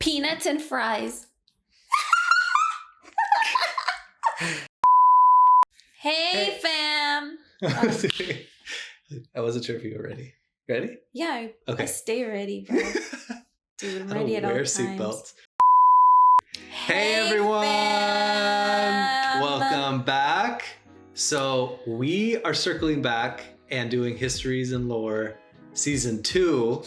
Peanuts and fries. Hey, fam. I wasn't sure if you were ready. Ready? Yeah, Okay. I stay ready, bro. Dude, I'm ready at all times. Wear seatbelts. Hey everyone! Fam. Welcome back. So we are circling back and doing Histories and Lore Season 2.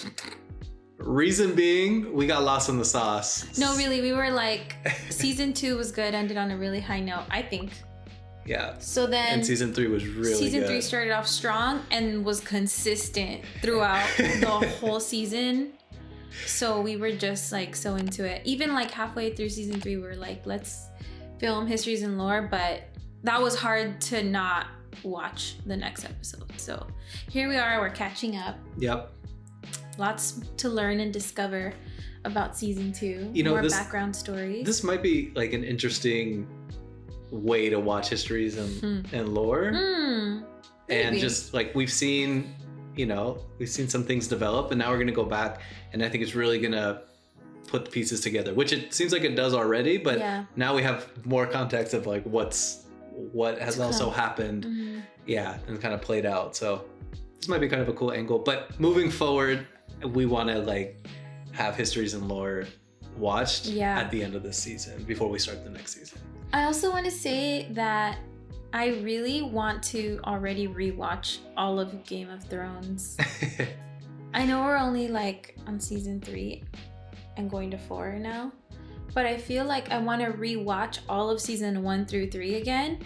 Reason being, we got lost in the sauce. No, really, we were like, Season 2 was good, ended on a really high note, I think. Yeah. So then and Season 3 was really Season good. 3 started off strong and was consistent throughout the whole season. So we were just like so into it. Even like halfway through Season 3, we were like, let's film Histories and Lore, but that was hard to not watch the next episode. So here we are, we're catching up. Yep. Lots to learn and discover about Season 2. You know, more background stories. This might be like an interesting way to watch Histories and Lore. And just like we've seen some things develop, and now we're going to go back, and I think it's really going to put the pieces together, which it seems like it does already, but now we have more context of like what has also happened. And kind of played out. So this might be kind of a cool angle, but moving forward, we want to like have Histories and Lore watched at the end of this season before we start the next season. I also want to say that I really want to already rewatch all of Game of Thrones. I know we're only like on Season 3 and going to 4 now, but I feel like I want to rewatch all of Season 1 through 3 again.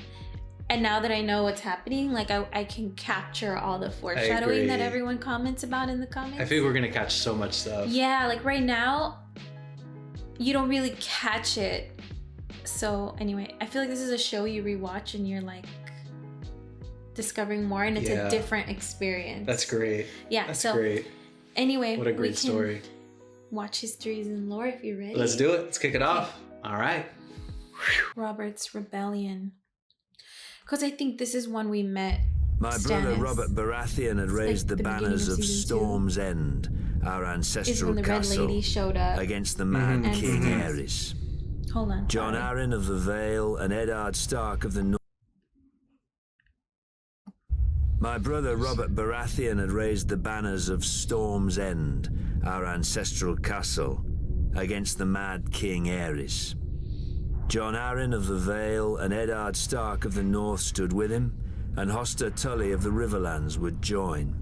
And now that I know what's happening, like I can capture all the foreshadowing that everyone comments about in the comments. I think we're going to catch so much stuff. Yeah, like right now, you don't really catch it. So anyway, I feel like this is a show you rewatch and you're like discovering more, and it's a different experience. That's great. Yeah, that's great. Anyway, what a great story. Watch Histories and Lore if you're ready. Let's do it. Let's kick it off. All right. Robert's Rebellion. Because I think this is one we met. My brother Robert Baratheon had raised the banners of Storm's End, our ancestral castle, against the Mad King Aerys. Hold on. Jon Arryn of the Vale and Eddard Stark of the North. My brother Robert Baratheon had raised the banners of Storm's End, our ancestral castle, against the Mad King Aerys. Jon Arryn of the Vale and Eddard Stark of the North stood with him, and Hoster Tully of the Riverlands would join.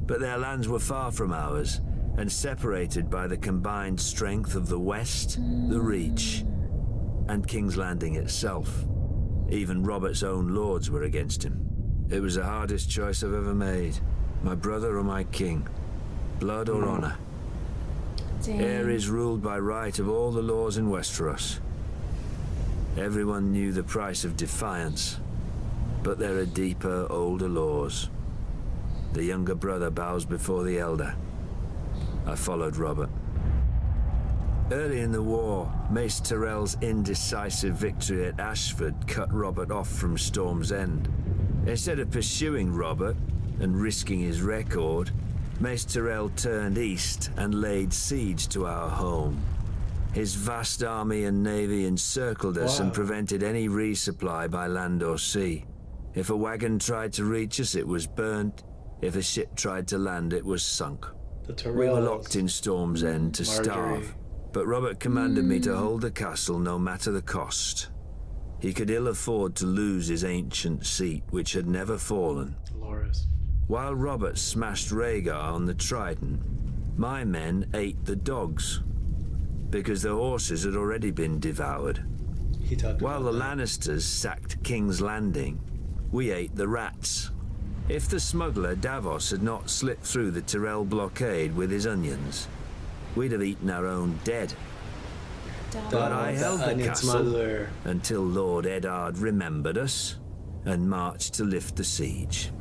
But their lands were far from ours, and separated by the combined strength of the West, the Reach, and King's Landing itself. Even Robert's own lords were against him. It was the hardest choice I've ever made. My brother or my king. Blood or honor. Aerys ruled by right of all the laws in Westeros. Everyone knew the price of defiance, but there are deeper, older laws. The younger brother bows before the elder. I followed Robert. Early in the war, Mace Tyrell's indecisive victory at Ashford cut Robert off from Storm's End. Instead of pursuing Robert and risking his record, Mace Tyrell turned east and laid siege to our home. His vast army and navy encircled us and prevented any resupply by land or sea. If a wagon tried to reach us, it was burnt. If a ship tried to land, it was sunk. We were locked in Storm's End to starve, but Robert commanded me to hold the castle no matter the cost. He could ill afford to lose his ancient seat, which had never fallen. Dolores. While Robert smashed Rhaegar on the Trident, my men ate the dogs, because the horses had already been devoured. While the Lannisters sacked King's Landing, we ate the rats. If the smuggler Davos had not slipped through the Tyrell blockade with his onions, we'd have eaten our own dead. But I held the castle until Lord Eddard remembered us and marched to lift the siege.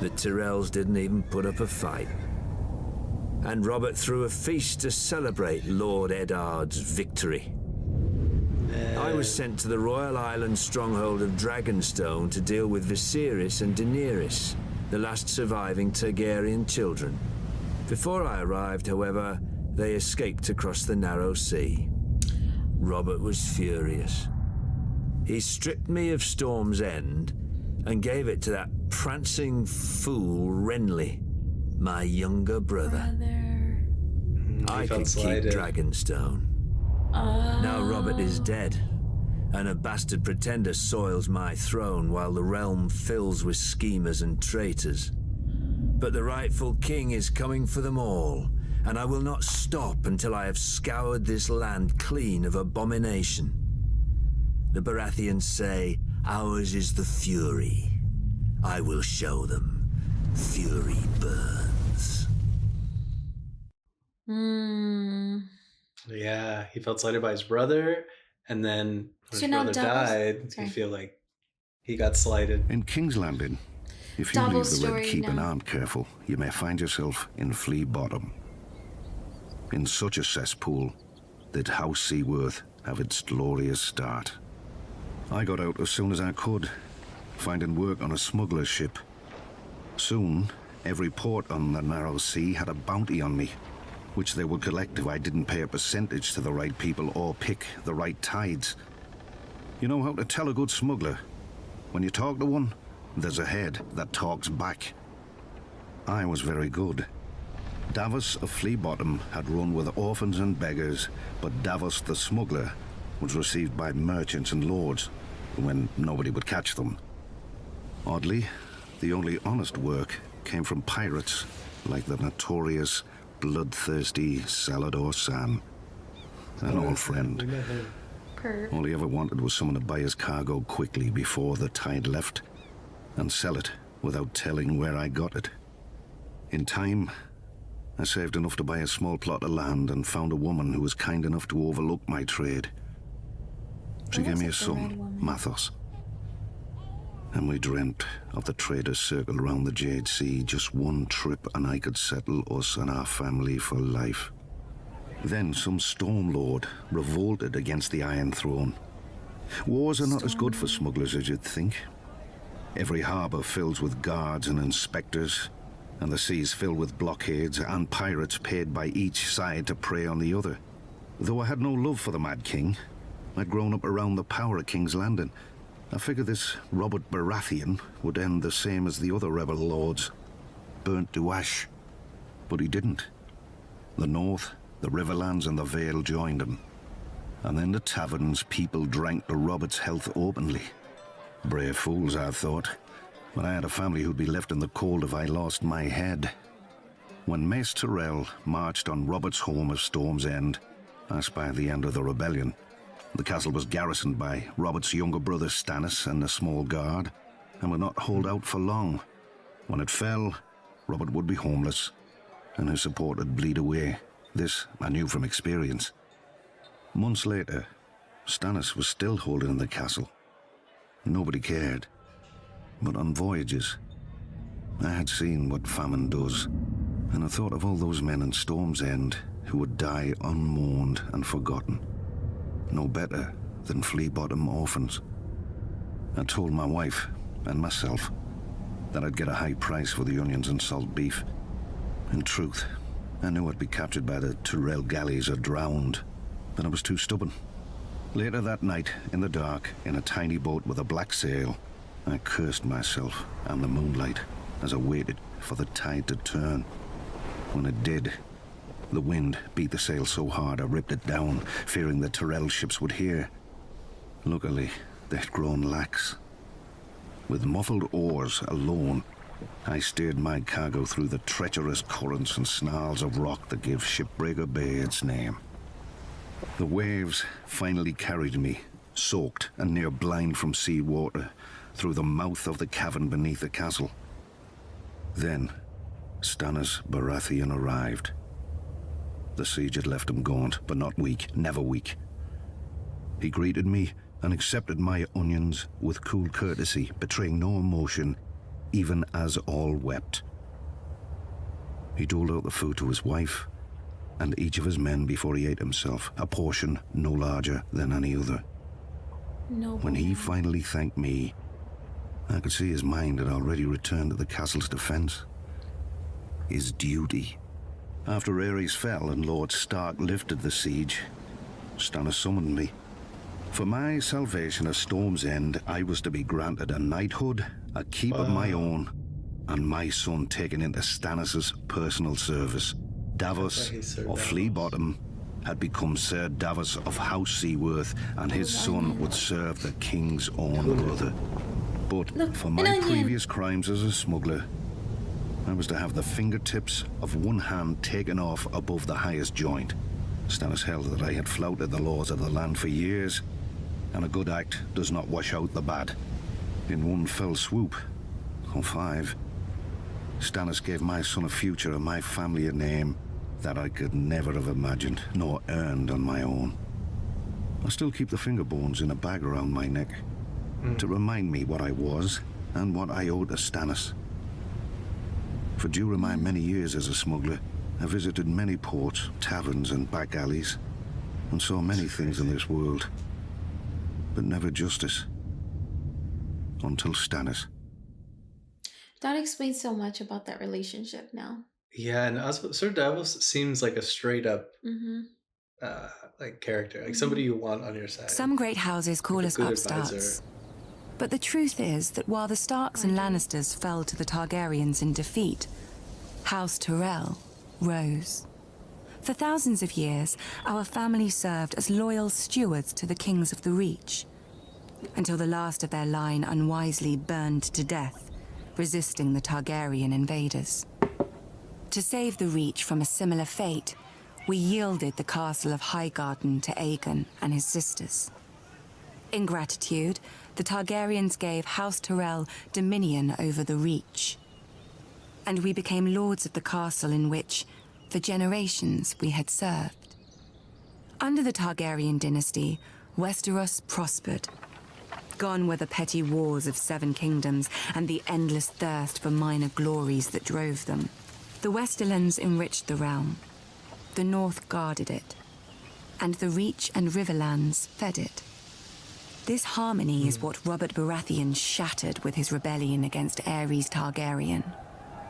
The Tyrells didn't even put up a fight. And Robert threw a feast to celebrate Lord Eddard's victory. I was sent to the Royal Island stronghold of Dragonstone to deal with Viserys and Daenerys, the last surviving Targaryen children. Before I arrived, however, they escaped across the narrow sea. Robert was furious. He stripped me of Storm's End and gave it to that prancing fool Renly, my younger brother. I could keep Dragonstone. Now Robert is dead, and a bastard pretender soils my throne while the realm fills with schemers and traitors. But the rightful king is coming for them all, and I will not stop until I have scoured this land clean of abomination. The Baratheons say, ours is the fury. I will show them. Fury burns. Yeah, he felt slighted by his brother, and then when his brother died, I feel like he got slighted. In King's Landing, if you leave the Red Keep and aren't careful, you may find yourself in Flea Bottom. In such a cesspool did House Seaworth have its glorious start. I got out as soon as I could, finding work on a smuggler's ship. Soon, every port on the narrow sea had a bounty on me, which they would collect if I didn't pay a percentage to the right people or pick the right tides. You know how to tell a good smuggler? When you talk to one, there's a head that talks back. I was very good. Davos of Flea Bottom had run with orphans and beggars, but Davos the smuggler was received by merchants and lords when nobody would catch them. Oddly, the only honest work came from pirates like the notorious bloodthirsty Salador Sam, an old friend. All he ever wanted was someone to buy his cargo quickly before the tide left and sell it without telling where I got it. In time, I saved enough to buy a small plot of land and found a woman who was kind enough to overlook my trade. She gave me a son, Mathos. And we dreamt of the traders' circle around the Jade Sea, just one trip and I could settle us and our family for life. Then some Storm Lord revolted against the Iron Throne. Wars are not as good for smugglers as you'd think. Every harbour fills with guards and inspectors, and the seas filled with blockades and pirates paid by each side to prey on the other. Though I had no love for the Mad King, I'd grown up around the power of King's Landing. I figured this Robert Baratheon would end the same as the other rebel lords, burnt to ash. But he didn't. The North, the Riverlands and the Vale joined him. And then the taverns people drank to Robert's health openly. Brave fools, I thought. But I had a family who'd be left in the cold if I lost my head. When Mace Tyrell marched on Robert's home of Storm's End, I spied the end of the rebellion. The castle was garrisoned by Robert's younger brother Stannis and a small guard, and would not hold out for long. When it fell, Robert would be homeless, and his support would bleed away. This I knew from experience. Months later, Stannis was still holding the castle. Nobody cared. But on voyages, I had seen what famine does, and I thought of all those men in Storm's End who would die unmourned and forgotten. No better than Flea Bottom orphans. I told my wife and myself that I'd get a high price for the onions and salt beef. In truth, I knew I'd be captured by the Tyrell galleys or drowned, but I was too stubborn. Later that night, in the dark, in a tiny boat with a black sail, I cursed myself and the moonlight as I waited for the tide to turn. When it did, the wind beat the sail so hard I ripped it down, fearing the Tyrell ships would hear. Luckily, they'd grown lax. With muffled oars alone, I steered my cargo through the treacherous currents and snarls of rock that gave Shipbreaker Bay its name. The waves finally carried me, soaked and near blind from sea water, through the mouth of the cavern beneath the castle. Then, Stannis Baratheon arrived. The siege had left him gaunt, but not weak, never weak. He greeted me and accepted my onions with cool courtesy, betraying no emotion, even as all wept. He doled out the food to his wife and each of his men before he ate himself, a portion no larger than any other. When he finally thanked me, I could see his mind had already returned to the castle's defense. His duty After Aerys fell and Lord Stark lifted the siege, Stannis summoned me. For my salvation at Storm's End, I was to be granted a knighthood, a keep of my own, and my son taken into Stannis' personal service. Davos of Flea Bottom had become Sir Davos of House Seaworth, and his son would serve the king's own brother. But for my previous crimes as a smuggler, I was to have the fingertips of one hand taken off above the highest joint. Stannis held that I had flouted the laws of the land for years, and a good act does not wash out the bad. In one fell swoop, or 5, Stannis gave my son a future and my family a name that I could never have imagined, nor earned on my own. I still keep the finger bones in a bag around my neck, to remind me what I was and what I owed to Stannis. For during my many years as a smuggler, I visited many ports, taverns and back alleys, and saw many things in this world, but never justice. Until Stannis. That explains so much about that relationship now. Yeah, and also Sir Davos seems like a straight up like character, like somebody you want on your side. Some great houses call us upstarts. Advisor. But the truth is that while the Starks and Lannisters fell to the Targaryens in defeat, House Tyrell rose. For thousands of years, our family served as loyal stewards to the kings of the Reach, until the last of their line unwisely burned to death, resisting the Targaryen invaders. To save the Reach from a similar fate, we yielded the castle of Highgarden to Aegon and his sisters. In gratitude, the Targaryens gave House Tyrell dominion over the Reach, and we became lords of the castle in which, for generations, we had served. Under the Targaryen dynasty, Westeros prospered. Gone were the petty wars of 7 kingdoms and the endless thirst for minor glories that drove them. The Westerlands enriched the realm, the North guarded it, and the Reach and Riverlands fed it. This harmony is what Robert Baratheon shattered with his rebellion against Aerys Targaryen.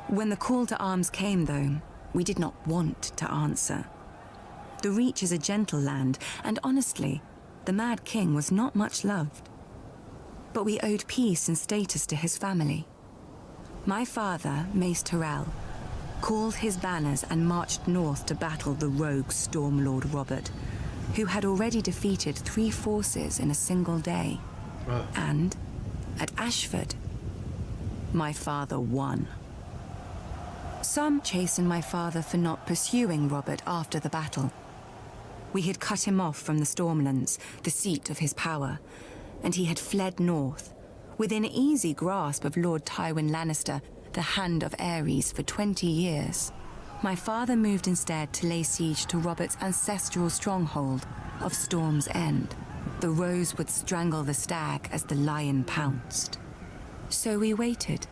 When the call to arms came, though, we did not want to answer. The Reach is a gentle land, and honestly, the Mad King was not much loved. But we owed peace and status to his family. My father, Mace Tyrell, called his banners and marched north to battle the rogue Stormlord Robert, who had already defeated 3 forces in a single day. Wow. And, at Ashford, my father won. Some chastened my father for not pursuing Robert after the battle. We had cut him off from the Stormlands, the seat of his power, and he had fled north, within easy grasp of Lord Tywin Lannister, the Hand of Aerys, for 20 years. My father moved instead to lay siege to Robert's ancestral stronghold of Storm's End. The rose would strangle the stag as the lion pounced. So we waited.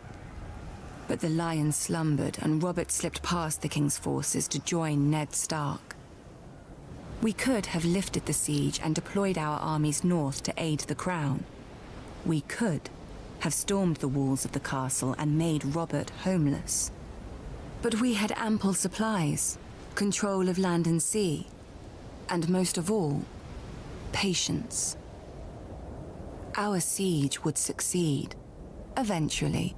But the lion slumbered, and Robert slipped past the king's forces to join Ned Stark. We could have lifted the siege and deployed our armies north to aid the crown. We could have stormed the walls of the castle and made Robert homeless. But we had ample supplies, control of land and sea, and most of all, patience. Our siege would succeed, eventually,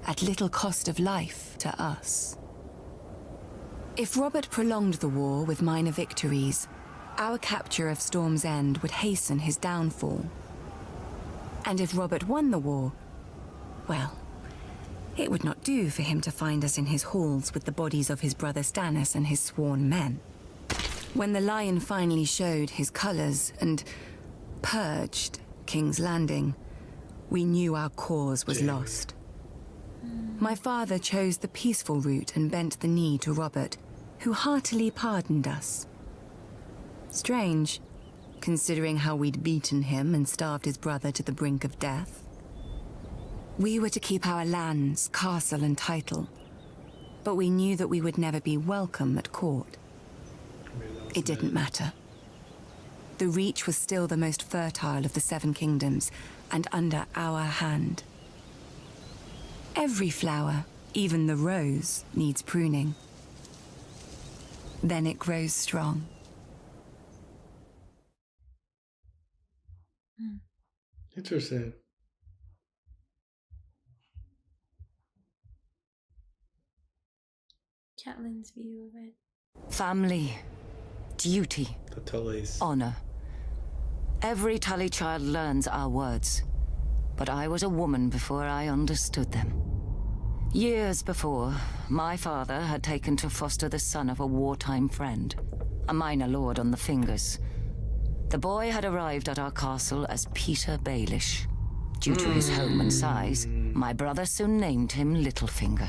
at little cost of life to us. If Robert prolonged the war with minor victories, our capture of Storm's End would hasten his downfall. And if Robert won the war, well, it would not do for him to find us in his halls with the bodies of his brother Stannis and his sworn men. When the lion finally showed his colors and purged King's Landing, we knew our cause was lost. My father chose the peaceful route and bent the knee to Robert, who heartily pardoned us. Strange, considering how we'd beaten him and starved his brother to the brink of death. We were to keep our lands, castle and title, but we knew that we would never be welcome at court. It didn't matter. The Reach was still the most fertile of the 7 kingdoms, and under our hand. Every flower, even the rose, needs pruning. Then it grows strong. Interesting. Catelyn's view of it. Family, duty, The Tullys. honor. Every Tully child learns our words, but I was a woman before I understood them. Years before, my father had taken to foster the son of a wartime friend, a minor lord on the Fingers. The boy had arrived at our castle as Peter Baelish. Due to his home and size, my brother soon named him Littlefinger.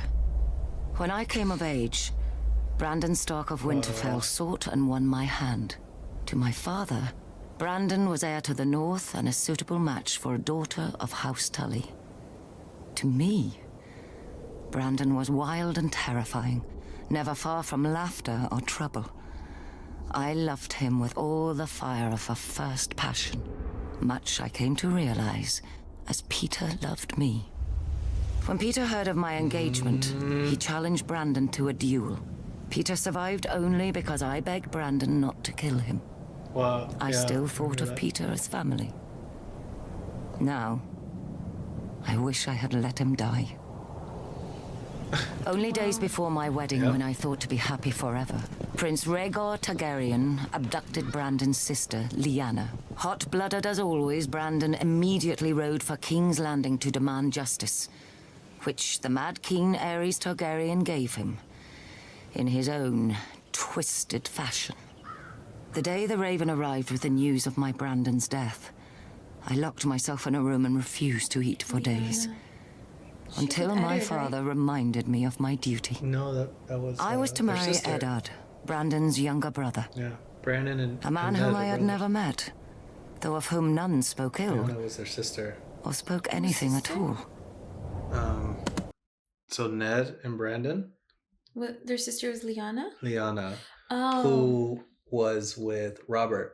When I came of age, Brandon Stark of Winterfell sought and won my hand. To my father, Brandon was heir to the north and a suitable match for a daughter of House Tully. To me, Brandon was wild and terrifying, never far from laughter or trouble. I loved him with all the fire of a first passion, much I came to realize as Peter loved me. When Peter heard of my engagement, he challenged Brandon to a duel. Peter survived only because I begged Brandon not to kill him. Wow. I still thought of Peter as family. Now, I wish I had let him die. Only days before my wedding, when I thought to be happy forever, Prince Rhaegar Targaryen abducted Brandon's sister, Lyanna. Hot-blooded as always, Brandon immediately rode for King's Landing to demand justice, which the Mad King Aerys Targaryen gave him, in his own twisted fashion. The day the Raven arrived with the news of my Brandon's death, I locked myself in a room and refused to eat for days. Until my father reminded me of my duty. No, that was. I was to marry Eddard, Brandon's younger brother. Yeah, Brandon and a man whom I had never met, though of whom none spoke ill. That was their sister. Or spoke anything at all. So Ned and Brandon. What, their sister was Lyanna, who was with Robert.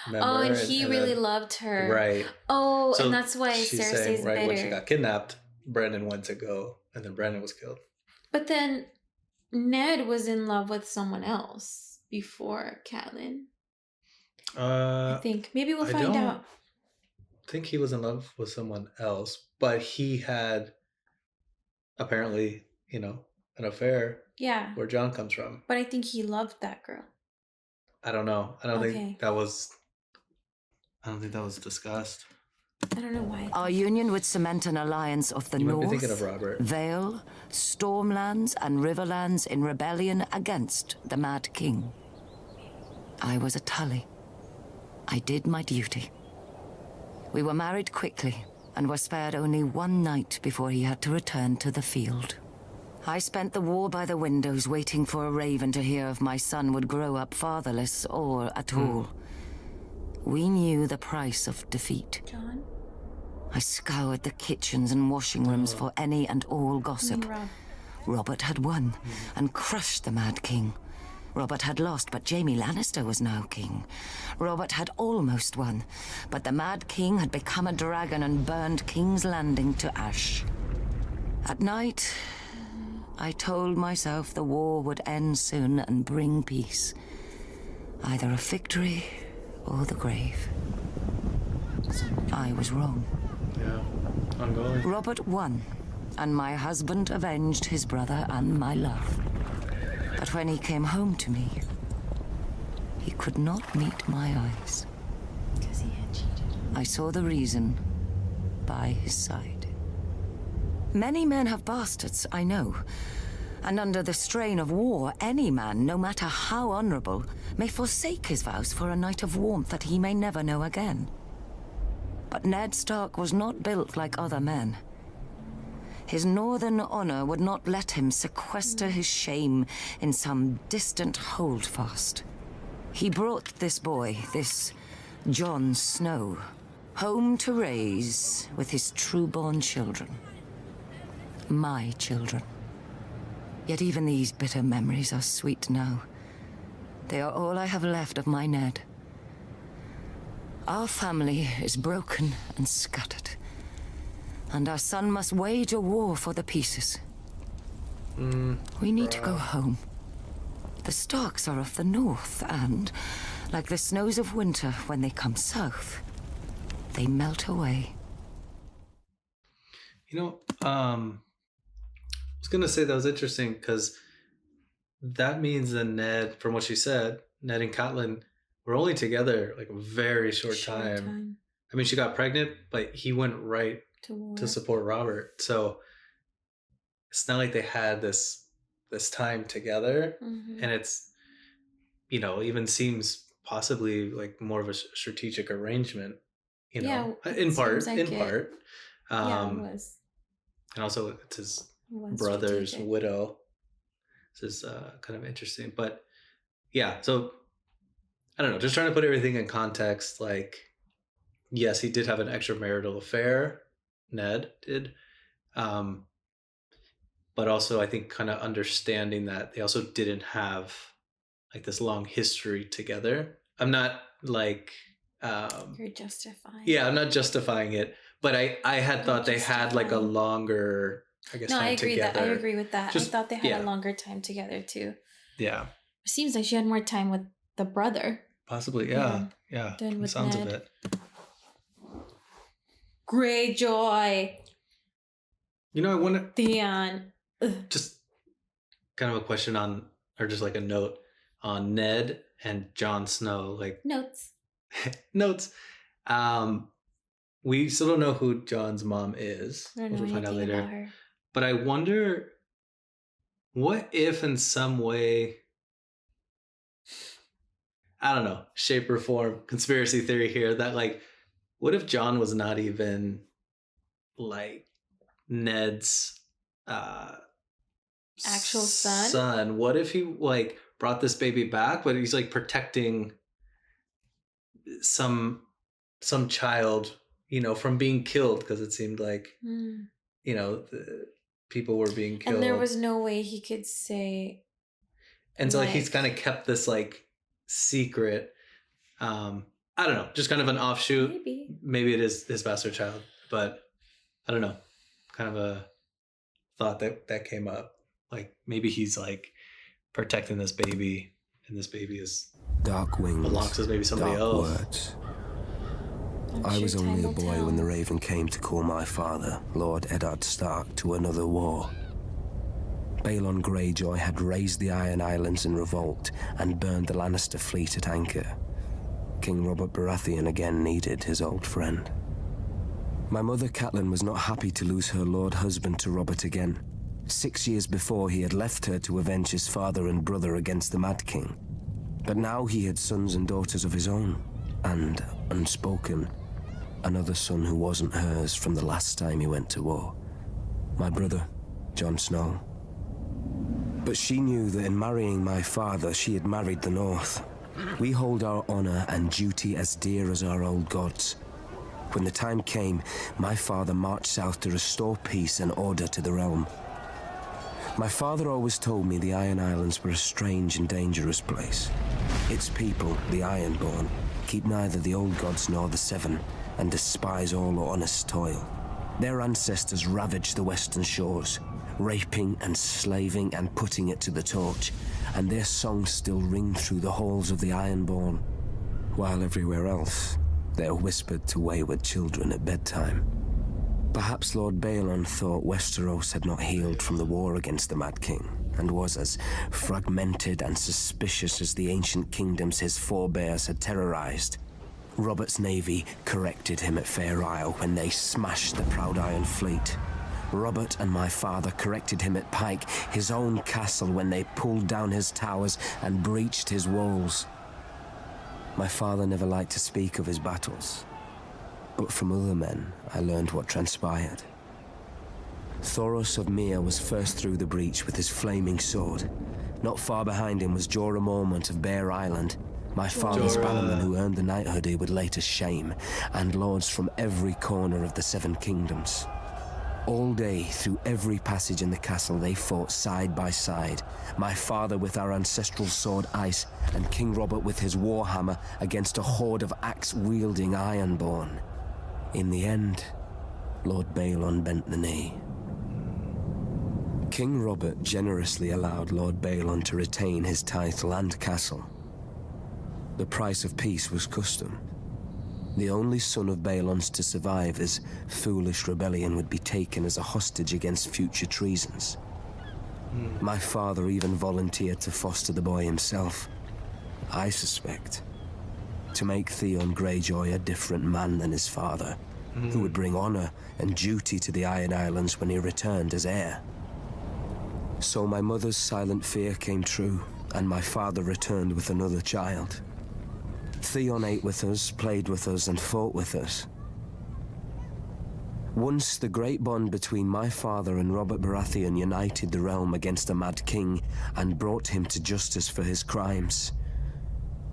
Remember? Oh, and he really loved her. Right. Oh, so and that's why she's Cersei's saying, right, bitter. when she got kidnapped, Brandon went to go, and then Brandon was killed. But then Ned was in love with someone else before Catelyn. I think. Maybe we'll find out. I think he was in love with someone else, but he had apparently, an affair. Yeah. Where Jon comes from. But I think he loved that girl. I don't know. I don't think that was discussed. I don't know why. Our union would cement an alliance of the North, might be thinking of Robert. Vale, Stormlands, and Riverlands in rebellion against the Mad King. I was a Tully. I did my duty. We were married quickly and were spared only one night before he had to return to the field. I spent the war by the windows waiting for a raven to hear if my son would grow up fatherless or at all. We knew the price of defeat. Jon? I scoured the kitchens and washing rooms for any and all gossip. Robert had won and crushed the Mad King. Robert had lost, but Jaime Lannister was now king. Robert had almost won, but the Mad King had become a dragon and burned King's Landing to ash. At night, I told myself the war would end soon and bring peace. Either a victory or the grave. I was wrong. Yeah, ongoing. Robert won, and my husband avenged his brother and my love. But when he came home to me, he could not meet my eyes. Because he had cheated. I saw the reason by his side. Many men have bastards, I know. And under the strain of war, any man, no matter how honorable, may forsake his vows for a night of warmth that he may never know again. But Ned Stark was not built like other men. His northern honor would not let him sequester his shame in some distant holdfast. He brought this boy, this Jon Snow, home to raise with his true-born children. My children. Yet even these bitter memories are sweet now. They are all I have left of my Ned. Our family is broken and scattered, and our son must wage a war for the pieces. We need to go home. The Starks are of the north, and, like the snows of winter when they come south, they melt away. You know, I was going to say that was interesting because that means that Ned, from what she said, Ned and Catelyn were only together like a very short time. I mean, she got pregnant, but he went right to support Robert. So it's not like they had this time together. And it's, you know, even seems possibly like more of a strategic arrangement, you know, in part. Yeah, it was. And also it's his brother's strategic widow. This is kind of interesting. But yeah, so I don't know, just trying to put everything in context. Like, yes, he did have an extramarital affair, Ned did. But also I think kind of understanding that they also didn't have like this long history together. I'm not like... You're justifying. Yeah, I'm not justifying it. But I had thought they had like a longer, I guess, time together. I agree with that. I thought they had a longer time together too. Yeah. It seems like she had more time with the brother. Possibly, yeah. Than with sounds Ned. of it. Greyjoy. You know, I wonder... Theon. Just kind of a question on, or just like a note on Ned and Jon Snow. Like Notes. We still don't know who Jon's mom is. We'll find out later. But I wonder, what if in some way, I don't know, shape or form, conspiracy theory here, that like, what if Jon was not even like Ned's actual son? What if he like brought this baby back, but he's like protecting some child, you know, from being killed, because it seemed like you know, the people were being killed, and there was no way he could say. And so like he's kind of kept this like secret. I don't know, just kind of an offshoot. Maybe it is his bastard child, but I don't know. Kind of a thought that came up. Like maybe he's like protecting this baby, and this baby is dark wings, belongs to maybe somebody else. Words. I was only a boy when the Raven came to call my father, Lord Eddard Stark, to another war. Balon Greyjoy had raised the Iron Islands in revolt and burned the Lannister fleet at anchor. King Robert Baratheon again needed his old friend. My mother Catelyn was not happy to lose her lord husband to Robert again. 6 years before, he had left her to avenge his father and brother against the Mad King. But now he had sons and daughters of his own, and, unspoken, another son who wasn't hers from the last time he went to war. My brother, Jon Snow. But she knew that in marrying my father, she had married the North. We hold our honor and duty as dear as our old gods. When the time came, my father marched south to restore peace and order to the realm. My father always told me the Iron Islands were a strange and dangerous place. Its people, the Ironborn, keep neither the old gods nor the Seven, and despise all honest toil. Their ancestors ravaged the western shores, raping and slaving and putting it to the torch, and their songs still ring through the halls of the Ironborn, while everywhere else they are whispered to wayward children at bedtime. Perhaps Lord Balon thought Westeros had not healed from the war against the Mad King, and was as fragmented and suspicious as the ancient kingdoms his forebears had terrorized. Robert's navy corrected him at Fair Isle when they smashed the Proud Iron Fleet. Robert and my father corrected him at Pike, his own castle, when they pulled down his towers and breached his walls. My father never liked to speak of his battles, but from other men I learned what transpired. Thoros of Myr was first through the breach with his flaming sword. Not far behind him was Jorah Mormont of Bear Island, my father's bannerman who earned the knighthood he would later shame, and lords from every corner of the Seven Kingdoms. All day, through every passage in the castle, they fought side by side. My father with our ancestral sword Ice, and King Robert with his warhammer against a horde of axe-wielding Ironborn. In the end, Lord Balon bent the knee. King Robert generously allowed Lord Balon to retain his title and castle. The price of peace was custom. The only son of Balon's to survive his foolish rebellion would be taken as a hostage against future treasons. My father even volunteered to foster the boy himself, I suspect, to make Theon Greyjoy a different man than his father, who would bring honor and duty to the Iron Islands when he returned as heir. So my mother's silent fear came true, and my father returned with another child. Theon ate with us, played with us, and fought with us. Once the great bond between my father and Robert Baratheon united the realm against a mad king and brought him to justice for his crimes.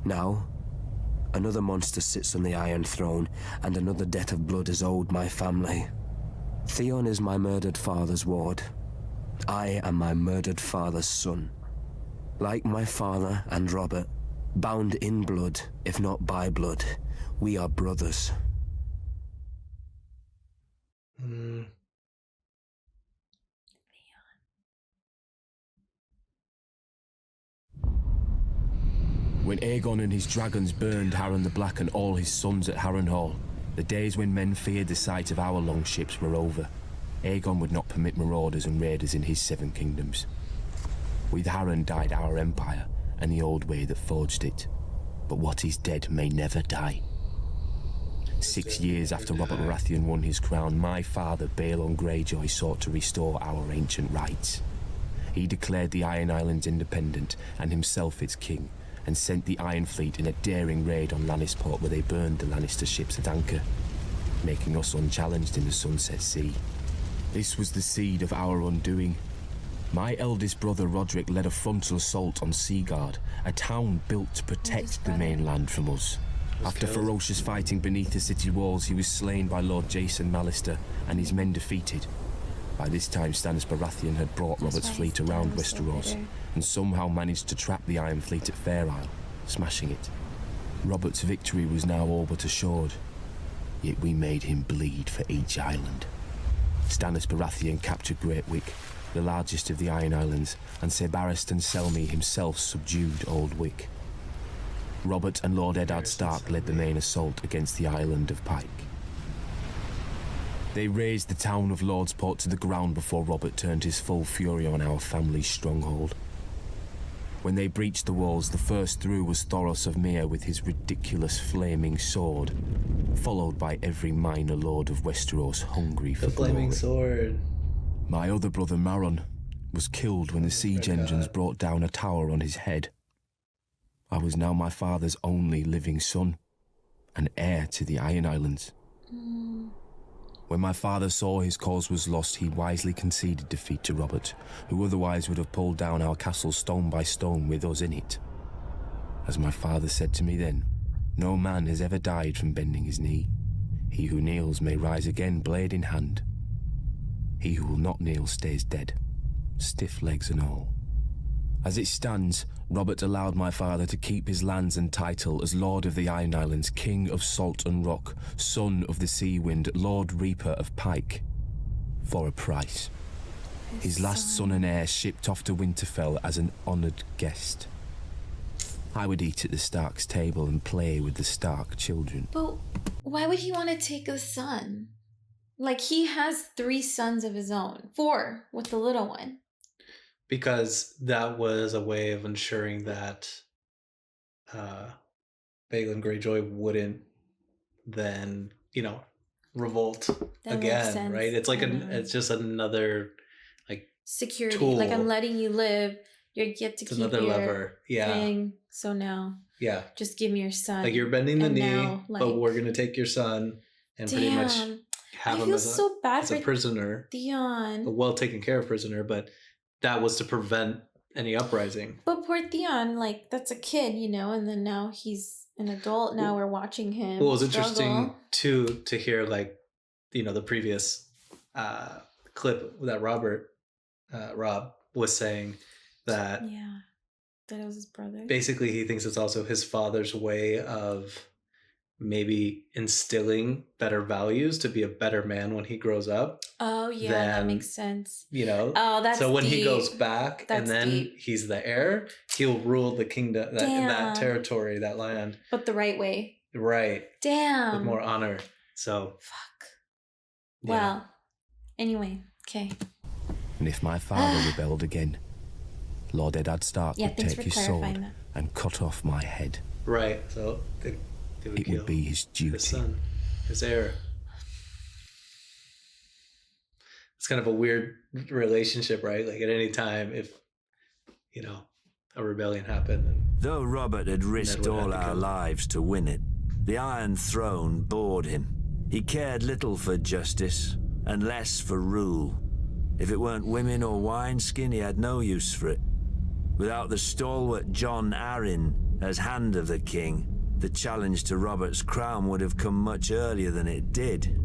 Now, another monster sits on the Iron Throne, and another debt of blood is owed my family. Theon is my murdered father's ward. I am my murdered father's son. Like my father and Robert, bound in blood, if not by blood, we are brothers. When Aegon and his dragons burned Harren the Black and all his sons at Harrenhal, the days when men feared the sight of our longships were over. Aegon would not permit marauders and raiders in his 7 kingdoms. With Harren died our empire and the old way that forged it. But what is dead may never die. 6 years after Robert Baratheon won his crown, my father, Balon Greyjoy, sought to restore our ancient rights. He declared the Iron Islands independent and himself its king, and sent the Iron Fleet in a daring raid on Lannisport where they burned the Lannister ships at anchor, making us unchallenged in the Sunset Sea. This was the seed of our undoing. My eldest brother Roderick led a frontal assault on Seaguard, a town built to protect the mainland from us. After ferocious fighting beneath the city walls, he was slain by Lord Jason Mallister and his men defeated. By this time, Stannis Baratheon had brought Robert's fleet around Westeros and somehow managed to trap the Iron Fleet at Fair Isle, smashing it. Robert's victory was now all but assured, yet we made him bleed for each island. Stannis Baratheon captured Great Wick, the largest of the Iron Islands, and Ser Barristan Selmy himself subdued Old Wick. Robert and Lord Eddard Stark led the main assault against the island of Pike. They razed the town of Lordsport to the ground before Robert turned his full fury on our family's stronghold. When they breached the walls, the first through was Thoros of Myr with his ridiculous flaming sword, followed by every minor lord of Westeros hungry for the flaming glory. Sword. My other brother Maron was killed when the siege engines brought down a tower on his head. I was now my father's only living son, and heir to the Iron Islands. When my father saw his cause was lost, he wisely conceded defeat to Robert, who otherwise would have pulled down our castle stone by stone with us in it. As my father said to me then, no man has ever died from bending his knee. He who kneels may rise again, blade in hand. He who will not kneel stays dead, stiff legs and all. As it stands, Robert allowed my father to keep his lands and title as Lord of the Iron Islands, King of Salt and Rock, Son of the Sea Wind, Lord Reaper of Pike, for a price. His last son and heir shipped off to Winterfell as an honoured guest. I would eat at the Stark's table and play with the Stark children. But why would he want to take a son? Like, he has 3 sons of his own. 4 with the little one. Because that was a way of ensuring that Balon Greyjoy wouldn't then, revolt That again, right? It's like it's just another security. tool. Like, I'm letting you live. You get to keep another your lever. Yeah. thing. So now, just give me your son. Like, you're bending the And knee, now, but we're gonna take your son and pretty much have him as a prisoner. Theon. A well taken care of prisoner, but that was to prevent any uprising. But poor Theon, that's a kid, and then now he's an adult. Now we're watching him. Well, it was struggle. interesting too to hear the previous clip that Rob was saying that that it was his brother. Basically, he thinks it's also his father's way of maybe instilling better values to be a better man when he grows up. Oh yeah, that makes sense. You know, oh, that's so when deep. he goes back and then he's the heir, he'll rule the kingdom, that territory, that land, but the right way. Right. Damn. With more honor. So. Fuck. Yeah. Well. Anyway. Okay. And if my father rebelled again, Lord Eddard Stark would take his sword and cut off my head. Right. So it would be his duty. His son, his heir. It's kind of a weird relationship, right? Like at any time, if you know a rebellion happened. Though Robert had risked all our lives to win it, the Iron Throne bored him. He cared little for justice and less for rule. If it weren't women or wineskin, he had no use for it. Without the stalwart Jon Arryn as Hand of the King, the challenge to Robert's crown would have come much earlier than it did.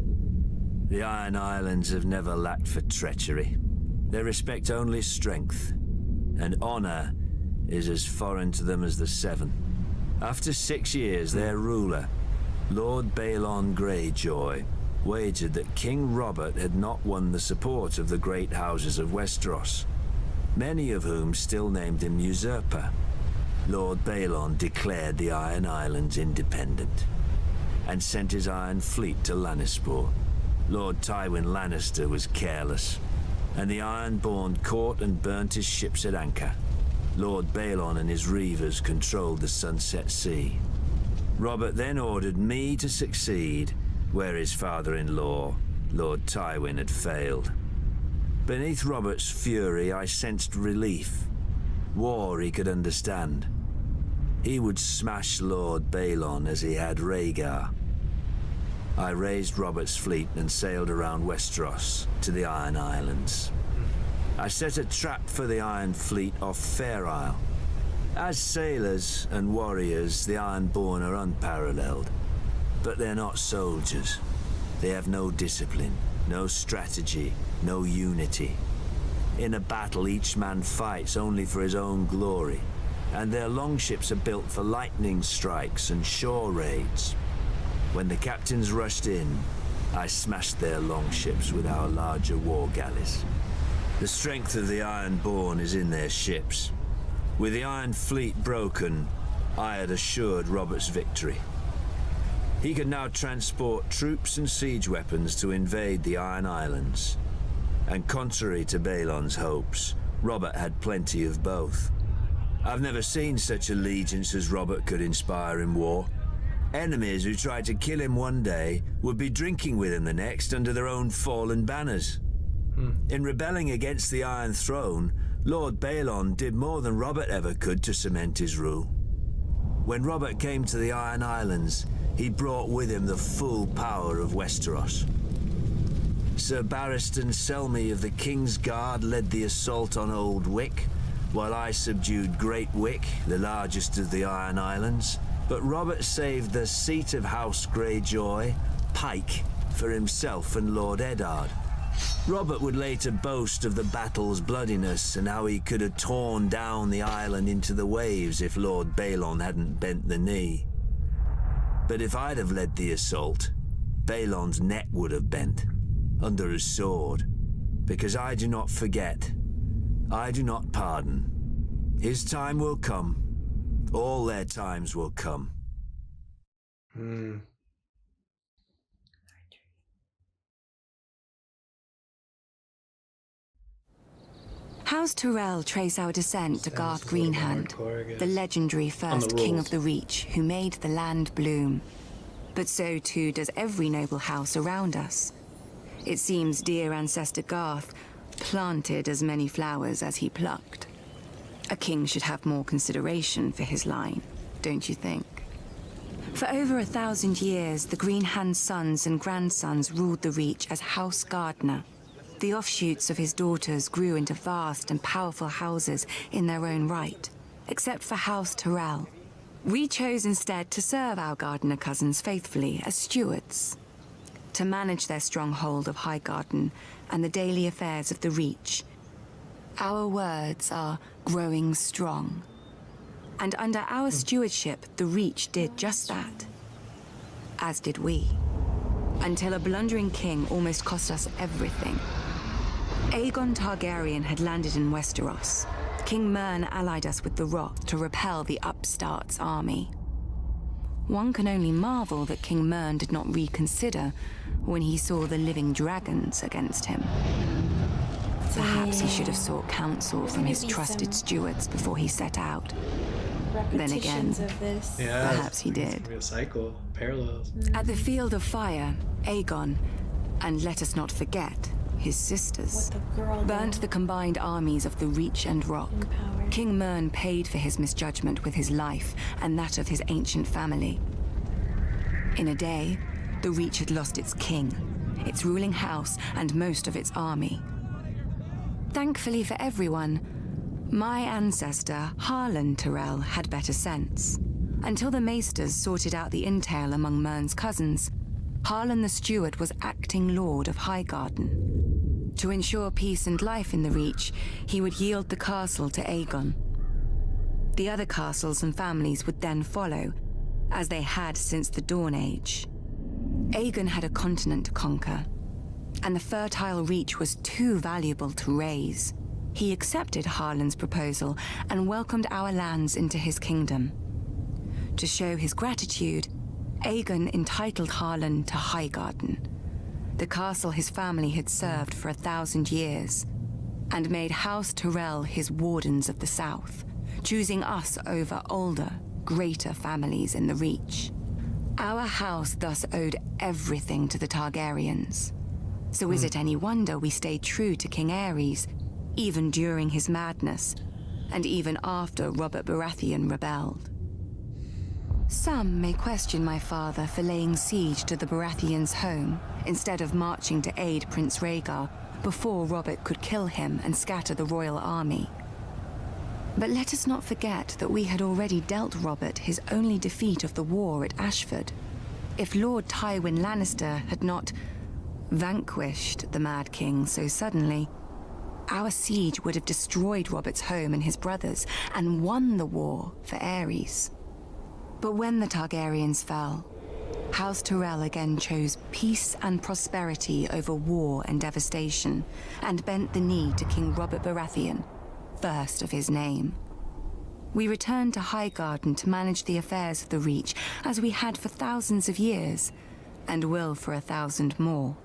The Iron Islands have never lacked for treachery. They respect only strength, and honor is as foreign to them as the Seven. After 6 years, their ruler, Lord Balon Greyjoy, wagered that King Robert had not won the support of the great houses of Westeros, many of whom still named him usurper. Lord Balon declared the Iron Islands independent and sent his Iron Fleet to Lannisport. Lord Tywin Lannister was careless, and the Ironborn caught and burnt his ships at anchor. Lord Balon and his reavers controlled the Sunset Sea. Robert then ordered me to succeed where his father-in-law, Lord Tywin, had failed. Beneath Robert's fury, I sensed relief. War he could understand. He would smash Lord Balon as he had Rhaegar. I raised Robert's fleet and sailed around Westeros to the Iron Islands. I set a trap for the Iron Fleet off Fair Isle. As sailors and warriors, the Ironborn are unparalleled. But they're not soldiers. They have no discipline, no strategy, no unity. In a battle, each man fights only for his own glory, and their longships are built for lightning strikes and shore raids. When the captains rushed in, I smashed their longships with our larger war galleys. The strength of the Ironborn is in their ships. With the Iron Fleet broken, I had assured Robert's victory. He could now transport troops and siege weapons to invade the Iron Islands. And contrary to Balon's hopes, Robert had plenty of both. I've never seen such allegiance as Robert could inspire in war. Enemies who tried to kill him one day would be drinking with him the next under their own fallen banners. In rebelling against the Iron Throne, Lord Balon did more than Robert ever could to cement his rule. When Robert came to the Iron Islands, he brought with him the full power of Westeros. Sir Barristan Selmy of the King's Guard led the assault on Old Wick, while I subdued Great Wick, the largest of the Iron Islands. But Robert saved the seat of House Greyjoy, Pike, for himself and Lord Eddard. Robert would later boast of the battle's bloodiness and how he could have torn down the island into the waves if Lord Balon hadn't bent the knee. But if I'd have led the assault, Balon's neck would have bent, under his sword, because I do not forget, I do not pardon. His time will come. All their times will come. House Tyrell trace our descent to Garth Greenhand, the legendary first king of the Reach who made the land bloom. But so too does every noble house around us. It seems dear ancestor Garth planted as many flowers as he plucked. A king should have more consideration for his line, don't you think? For over 1,000 years, the Greenhand sons and grandsons ruled the Reach as House Gardener. The offshoots of his daughters grew into vast and powerful houses in their own right, except for House Tyrell. We chose instead to serve our Gardener cousins faithfully as stewards, to manage their stronghold of Highgarden and the daily affairs of the Reach. Our words are growing strong. And under our stewardship, the Reach did just that. as did we. Until a blundering king almost cost us everything. Aegon Targaryen had landed in Westeros. King Mern allied us with the Roth to repel the upstart's army. One can only marvel that King Mern did not reconsider when he saw the living dragons against him. Perhaps he should have sought counsel from his trusted stewards before he set out. Then again, perhaps he did. It's a cycle, parallels. At the Field of Fire, Aegon, and let us not forget, his sisters, burnt the combined armies of the Reach and Rock. King Mern paid for his misjudgment with his life and that of his ancient family. In a day, the Reach had lost its king, its ruling house, and most of its army. Thankfully for everyone, my ancestor, Harlan Tyrell, had better sense. Until the Maesters sorted out the intel among Mern's cousins, Harlan the Steward was acting Lord of Highgarden. To ensure peace and life in the Reach, he would yield the castle to Aegon. The other castles and families would then follow, as they had since the Dawn Age. Aegon had a continent to conquer, and the fertile Reach was too valuable to raise. He accepted Harlan's proposal and welcomed our lands into his kingdom. To show his gratitude, Aegon entitled Harlan to Highgarden, the castle his family had served for 1,000 years, and made House Tyrell his wardens of the south, choosing us over older, greater families in the Reach. Our house thus owed everything to the Targaryens. So is it any wonder we stayed true to King Aerys, even during his madness, and even after Robert Baratheon rebelled? Some may question my father for laying siege to the Baratheons' home, instead of marching to aid Prince Rhaegar before Robert could kill him and scatter the royal army. But let us not forget that we had already dealt Robert his only defeat of the war at Ashford. If Lord Tywin Lannister had not vanquished the Mad King so suddenly, our siege would have destroyed Robert's home and his brothers, and won the war for Aerys. But when the Targaryens fell, House Tyrell again chose peace and prosperity over war and devastation, and bent the knee to King Robert Baratheon, first of his name. We returned to Highgarden to manage the affairs of the Reach, as we had for thousands of years, and will for 1,000 more.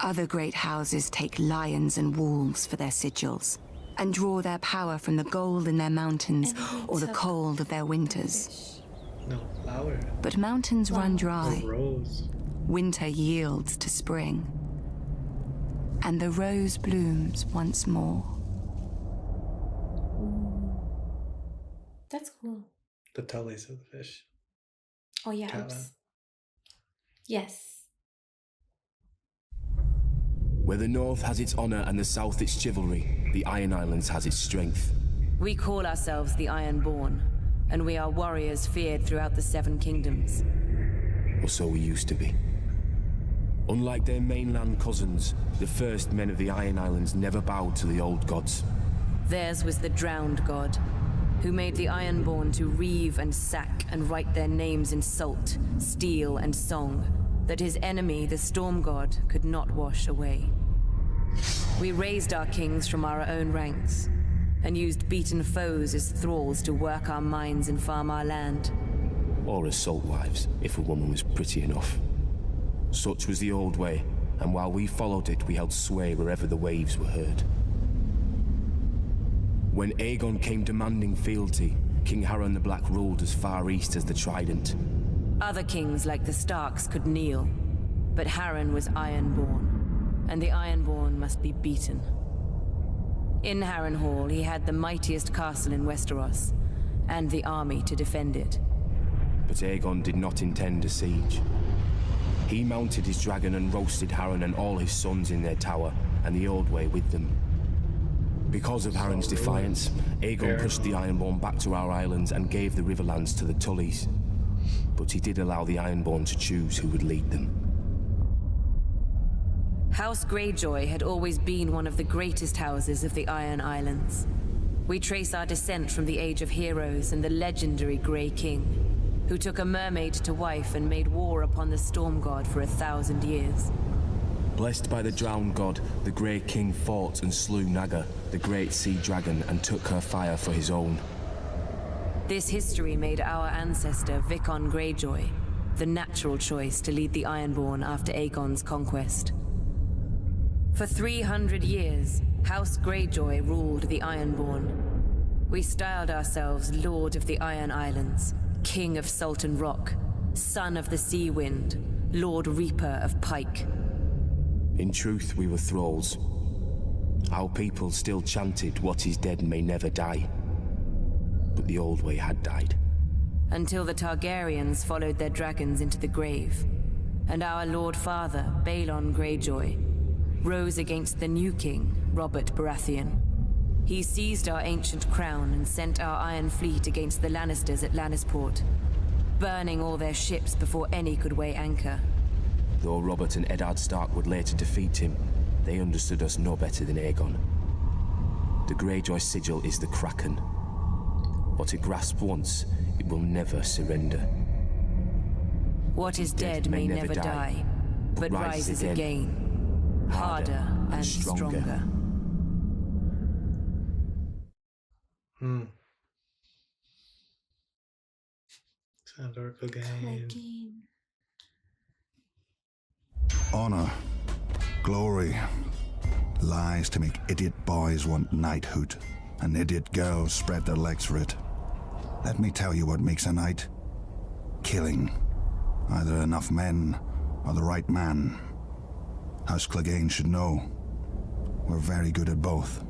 Other great houses take lions and wolves for their sigils, and draw their power from the gold in their mountains or the cold of their winters. No flower. But mountains run dry. No rose. Winter yields to spring, and the rose blooms once more. That's cool. The tullies of the fish. Oh yeah. Catelyn. Oops. Yes. Where the North has its honor and the South its chivalry, the Iron Islands has its strength. We call ourselves the Ironborn, and we are warriors feared throughout the Seven Kingdoms. Or so we used to be. Unlike their mainland cousins, the first men of the Iron Islands never bowed to the old gods. Theirs was the drowned god, who made the Ironborn to reave and sack and write their names in salt, steel, and song, that his enemy, the Storm God, could not wash away. We raised our kings from our own ranks, and used beaten foes as thralls to work our mines and farm our land. Or as salt wives, if a woman was pretty enough. Such was the old way, and while we followed it, we held sway wherever the waves were heard. When Aegon came demanding fealty, King Harren the Black ruled as far east as the Trident. Other kings like the Starks could kneel, but Harren was Ironborn, and the Ironborn must be beaten. In Harrenhal, he had the mightiest castle in Westeros, and the army to defend it. But Aegon did not intend a siege. He mounted his dragon and roasted Harren and all his sons in their tower, and the Old Way with them. Because of Harren's defiance, Aegon pushed the Ironborn back to our islands and gave the Riverlands to the Tullys. But he did allow the Ironborn to choose who would lead them. House Greyjoy had always been one of the greatest houses of the Iron Islands. We trace our descent from the Age of Heroes and the legendary Grey King. who took a mermaid to wife and made war upon the storm god for 1,000 years. Blessed by the drowned god, the Grey King fought and slew Naga, the great sea dragon, and took her fire for his own. This history made our ancestor Vicon Greyjoy the natural choice to lead the Ironborn after Aegon's conquest. For 300 years, House Greyjoy ruled the Ironborn. We styled ourselves Lord of the Iron Islands, King of Sultan Rock, Son of the Sea Wind, Lord Reaper of Pike. In truth, we were thralls. Our people still chanted, "What is dead may never die." But the old way had died. Until the Targaryens followed their dragons into the grave, and our Lord Father, Balon Greyjoy, rose against the new king, Robert Baratheon. He seized our ancient crown and sent our Iron Fleet against the Lannisters at Lannisport, burning all their ships before any could weigh anchor. Though Robert and Eddard Stark would later defeat him, they understood us no better than Aegon. The Greyjoy sigil is the Kraken. What it grasped once, it will never surrender. What is dead may never die, but rises again, harder and stronger. Sandor Clegane. Honor, glory, lies to make idiot boys want knighthood, and idiot girls spread their legs for it. Let me tell you what makes a knight. Killing. Either enough men or the right man. House Clegane should know. We're very good at both.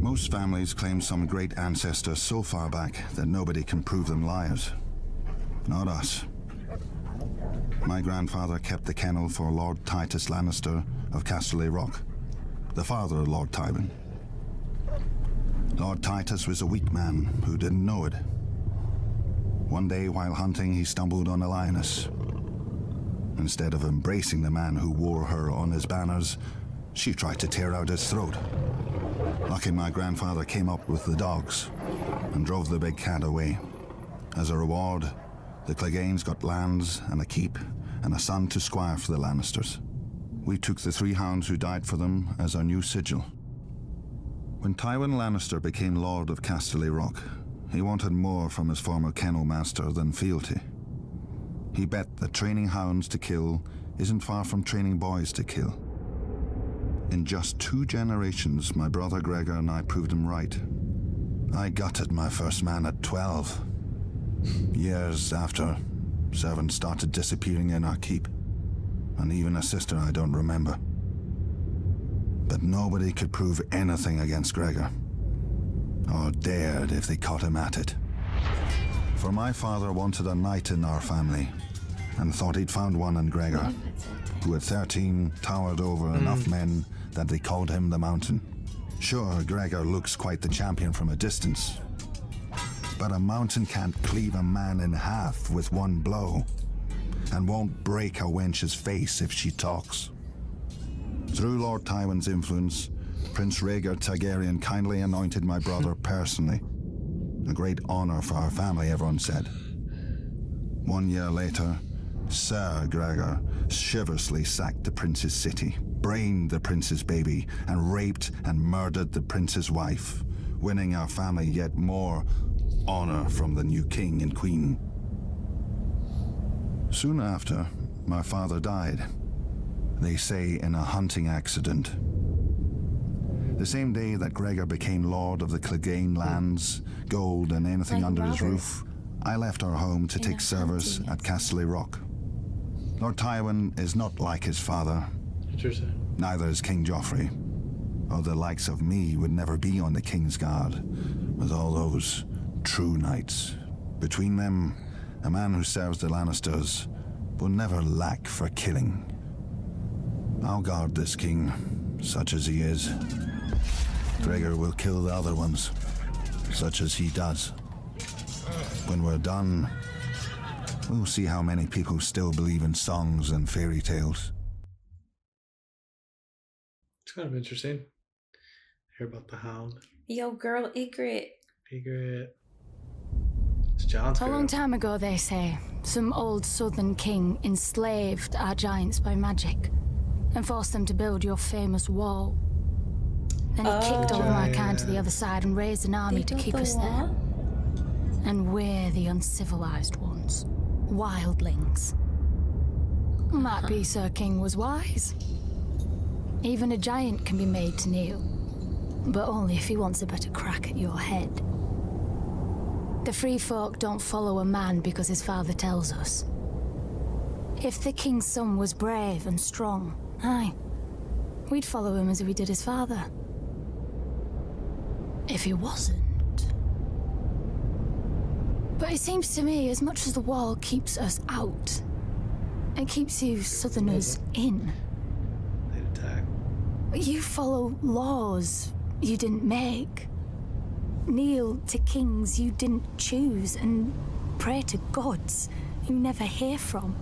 Most families claim some great ancestor so far back that nobody can prove them liars. Not us. My grandfather kept the kennel for Lord Titus Lannister of Casterly Rock, the father of Lord Tywin. Lord Titus was a weak man who didn't know it. One day while hunting, he stumbled on a lioness. Instead of embracing the man who wore her on his banners, she tried to tear out his throat. Lucky my grandfather came up with the dogs and drove the big cat away. As a reward, the Cleganes got lands and a keep and a son to squire for the Lannisters. We took the 3 hounds who died for them as our new sigil. When Tywin Lannister became Lord of Casterly Rock, he wanted more from his former kennel master than fealty. He bet that training hounds to kill isn't far from training boys to kill. In just 2 generations, my brother Gregor and I proved him right. I gutted my first man at 12. Years after, servants started disappearing in our keep, and even a sister I don't remember. But nobody could prove anything against Gregor, or dared if they caught him at it. For my father wanted a knight in our family, and thought he'd found one in Gregor, who at 13 towered over enough men that they called him the Mountain. Sure, Gregor looks quite the champion from a distance, but a mountain can't cleave a man in half with one blow, and won't break a wench's face if she talks. Through Lord Tywin's influence, Prince Rhaegar Targaryen kindly anointed my brother personally. A great honor for our family, everyone said. 1 year later, Sir Gregor chivalrously sacked the prince's city, brained the prince's baby, and raped and murdered the prince's wife, winning our family yet more honor from the new king and queen. Soon after, my father died. They say in a hunting accident. The same day that Gregor became lord of the Clegane lands, gold and anything under his roof, I left our home to take service at Casterly Rock. Lord Tywin is not like his father. Interesting. Neither is King Joffrey. Or the likes of me would never be on the King's Guard with all those true knights. Between them, a man who serves the Lannisters will never lack for killing. I'll guard this king, such as he is. Gregor will kill the other ones, such as he does. When we're done, we'll see how many people still believe in songs and fairy tales. It's kind of interesting. Hear about the Hound. Yo, girl, Ygritte. Ygritte. It's John's A long time ago, they say, some old southern king enslaved our giants by magic and forced them to build your famous wall. Then he kicked all of my kind to the other side and raised an army to keep us there. And we're the uncivilized ones. Wildlings. Might be Sir King was wise. Even a giant can be made to kneel. But only if he wants a better crack at your head. The free folk don't follow a man because his father tells us. If the king's son was brave and strong, aye, we'd follow him as we did his father. If he wasn't... But it seems to me, as much as the wall keeps us out, it keeps you southerners in. They'd attack. You follow laws you didn't make. Kneel to kings you didn't choose, and pray to gods you never hear from.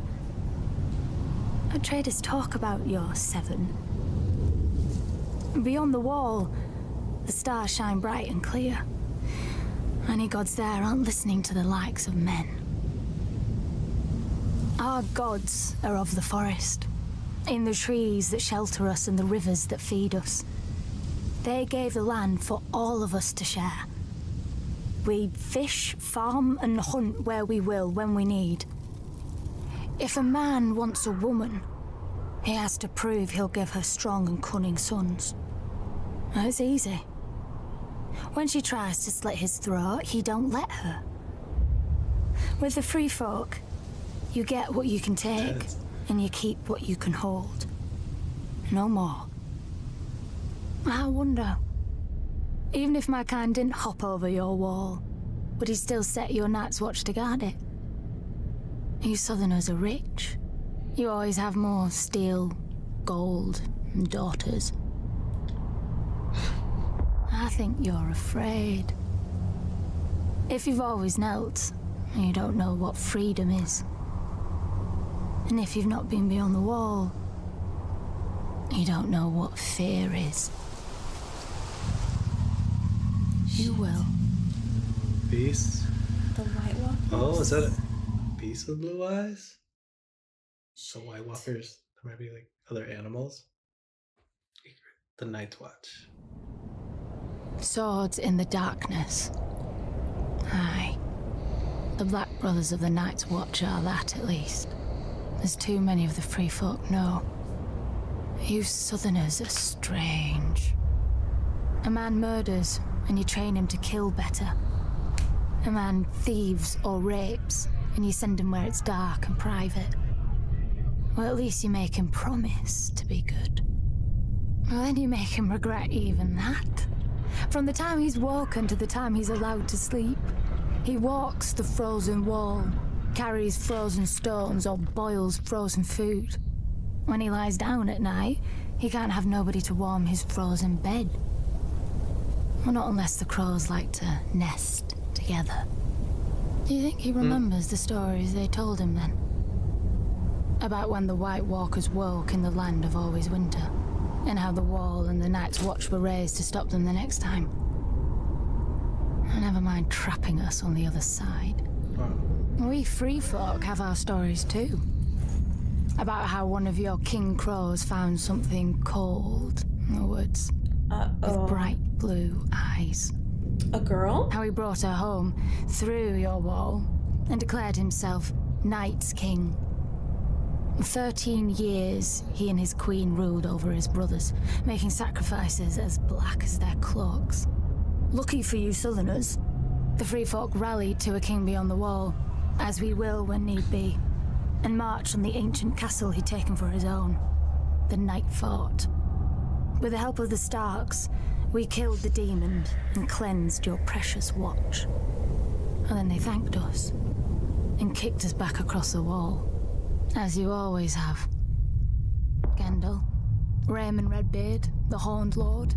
Our traders talk about your seven. Beyond the wall, the stars shine bright and clear. Any gods there aren't listening to the likes of men. Our gods are of the forest, in the trees that shelter us and the rivers that feed us. They gave the land for all of us to share. We fish, farm, and hunt where we will, when we need. If a man wants a woman, he has to prove he'll give her strong and cunning sons. It's easy. When she tries to slit his throat, he don't let her. With the free folk, you get what you can take, and you keep what you can hold. No more. I wonder, even if my kind didn't hop over your wall, would he still set your Night's Watch to guard it? You Southerners are rich. You always have more steel, gold, and daughters. I think you're afraid. If you've always knelt, you don't know what freedom is. And if you've not been beyond the wall, you don't know what fear is. You will. Beast? The White Walkers? Oh, is that a beast with blue eyes? The White Walkers. There might be like other animals. The Night's Watch. Swords in the darkness. Aye. The Black Brothers of the Night's Watch are that, at least. As too many of the free folk know. You Southerners are strange. A man murders, and you train him to kill better. A man thieves or rapes, and you send him where it's dark and private. Well, at least you make him promise to be good. Well, then you make him regret even that. From the time he's woken to the time he's allowed to sleep, he walks the frozen wall, carries frozen stones, or boils frozen food. When he lies down at night, he can't have nobody to warm his frozen bed. Well, not unless the crows like to nest together. Do you think he remembers the stories they told him then? About when the White Walkers woke in the land of always winter, and how the wall and the Night's Watch were raised to stop them the next time. Never mind trapping us on the other side. We free folk have our stories too. About how one of your king crows found something cold in the woods. With bright blue eyes. A girl? How he brought her home through your wall and declared himself Night's King. 13 years he and his queen ruled over his brothers, making sacrifices as black as their cloaks. Lucky for you Southerners, the free folk rallied to a king beyond the wall, as we will when need be, and marched on the ancient castle he'd taken for his own, the Night Fort. With the help of the Starks, we killed the demon and cleansed your precious watch. And then they thanked us and kicked us back across the wall. As you always have. Gendel, Raymond Redbeard, the Horned Lord,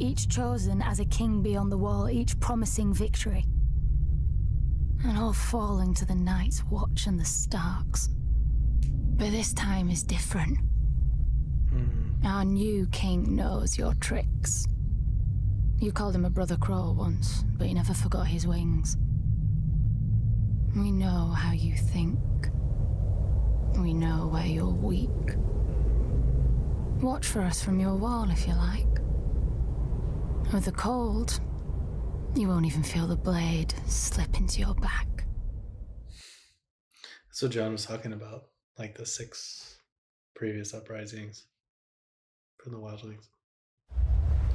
each chosen as a king beyond the wall, each promising victory. And all falling to the Night's Watch and the Starks. But this time is different. Our new king knows your tricks. You called him a brother crow once, but you never forgot his wings. We know how you think. We know where you're weak. Watch for us from your wall if you like. With the cold, you won't even feel the blade slip into your back. That's what John was talking about, like the 6 previous uprisings from the wildlings.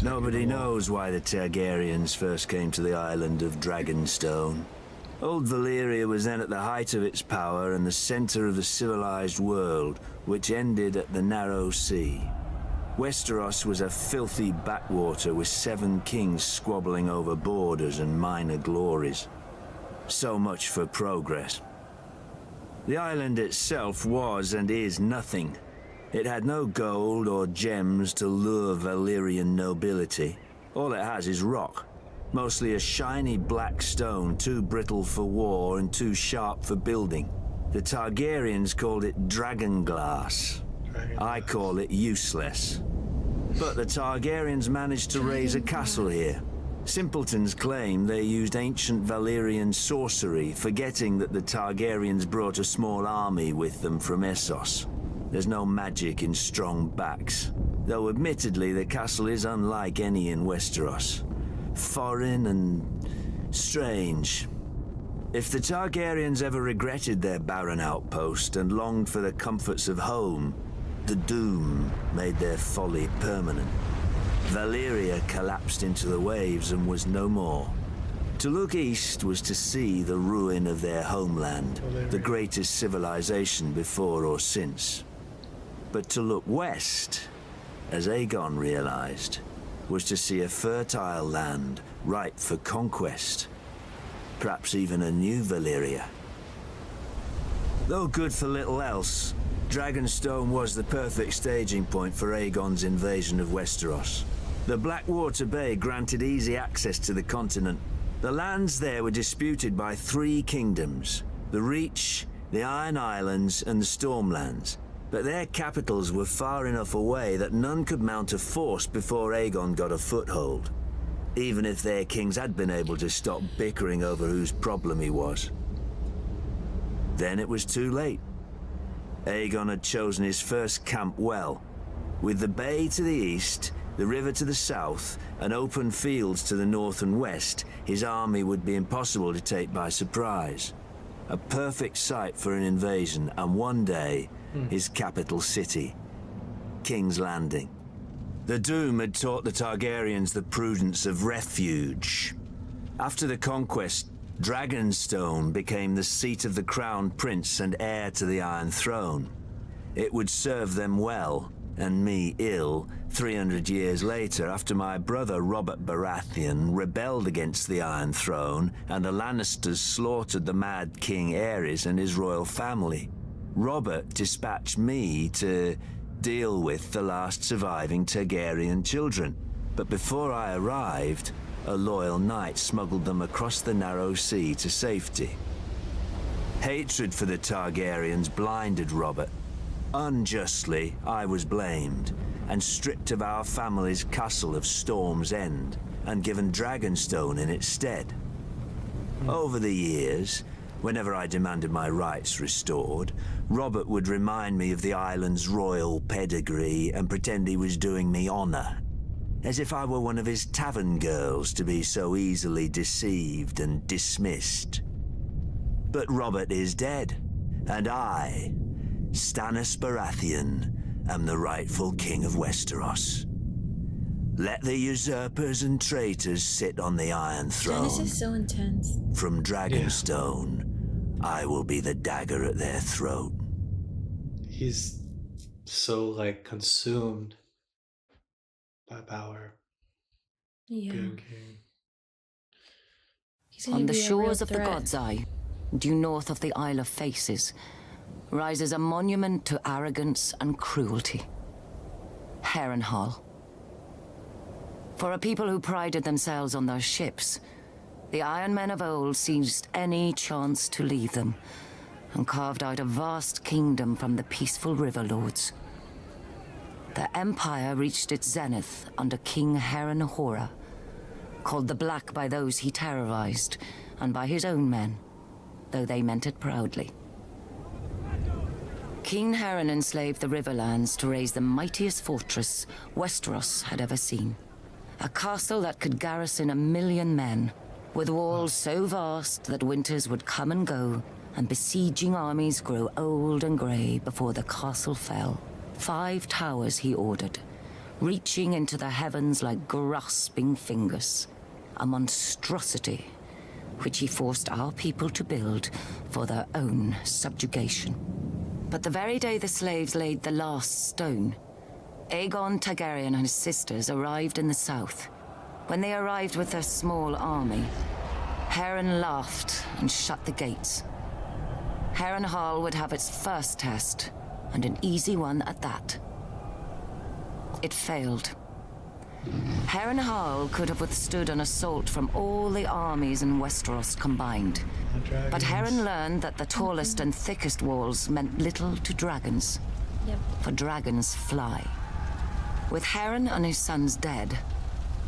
Nobody knows why the Targaryens first came to the island of Dragonstone. Old Valyria was then at the height of its power and the center of the civilized world, which ended at the Narrow Sea. Westeros was a filthy backwater with 7 kings squabbling over borders and minor glories. So much for progress. The island itself was and is nothing. It had no gold or gems to lure Valyrian nobility. All it has is rock. Mostly a shiny black stone, too brittle for war and too sharp for building. The Targaryens called it dragonglass. I call it useless. But the Targaryens managed to raise a castle here. Simpletons claim they used ancient Valyrian sorcery, forgetting that the Targaryens brought a small army with them from Essos. There's no magic in strong backs, though admittedly the castle is unlike any in Westeros. Foreign and strange. If the Targaryens ever regretted their barren outpost and longed for the comforts of home, the doom made their folly permanent. Valyria collapsed into the waves and was no more. To look east was to see the ruin of their homeland, the greatest civilization before or since. But to look west, as Aegon realized, was to see a fertile land ripe for conquest. Perhaps even a new Valyria. Though good for little else, Dragonstone was the perfect staging point for Aegon's invasion of Westeros. The Blackwater Bay granted easy access to the continent. The lands there were disputed by 3 kingdoms, the Reach, the Iron Islands, and the Stormlands. But their capitals were far enough away that none could mount a force before Aegon got a foothold, even if their kings had been able to stop bickering over whose problem he was. Then it was too late. Aegon had chosen his first camp well, with the bay to the east, the river to the south, and open fields to the north and west. His army would be impossible to take by surprise. A perfect site for an invasion, and one day, his capital city, King's Landing. The Doom had taught the Targaryens the prudence of refuge. After the conquest, Dragonstone became the seat of the crown prince and heir to the Iron Throne. It would serve them well, and me ill, 300 years later after my brother Robert Baratheon rebelled against the Iron Throne and the Lannisters slaughtered the Mad King Aerys and his royal family. Robert dispatched me to deal with the last surviving Targaryen children. But before I arrived, a loyal knight smuggled them across the Narrow Sea to safety. Hatred for the Targaryens blinded Robert. Unjustly, I was blamed and stripped of our family's castle of Storm's End and given Dragonstone in its stead. Over the years, whenever I demanded my rights restored, Robert would remind me of the island's royal pedigree and pretend he was doing me honor, as if I were one of his tavern girls to be so easily deceived and dismissed. But Robert is dead, and I, Stannis Baratheon, am the rightful king of Westeros. Let the usurpers and traitors sit on the Iron Throne. Stannis is so intense. From Dragonstone, I will be the dagger at their throat. He's so, like, consumed by power. Yeah. Being king. On the shores of the God's Eye, due north of the Isle of Faces, rises a monument to arrogance and cruelty. Harrenhal. For a people who prided themselves on their ships, the Iron Men of old seized any chance to leave them, and carved out a vast kingdom from the peaceful river lords. The Empire reached its zenith under King Harrenhal, called the Black by those he terrorized, and by his own men. though they meant it proudly. King Harren enslaved the Riverlands to raise the mightiest fortress Westeros had ever seen. A castle that could garrison 1 million men, with walls so vast that winters would come and go, and besieging armies grow old and grey before the castle fell. 5 towers he ordered, reaching into the heavens like grasping fingers. A monstrosity which he forced our people to build for their own subjugation. But the very day the slaves laid the last stone, Aegon Targaryen and his sisters arrived in the south. When they arrived with their small army, Harren laughed and shut the gates. Harrenhal would have its first test, and an easy one at that. It failed. Harrenhal could have withstood an assault from all the armies in Westeros combined. But Harren learned that the tallest and thickest walls meant little to dragons. For dragons fly. With Harren and his sons dead,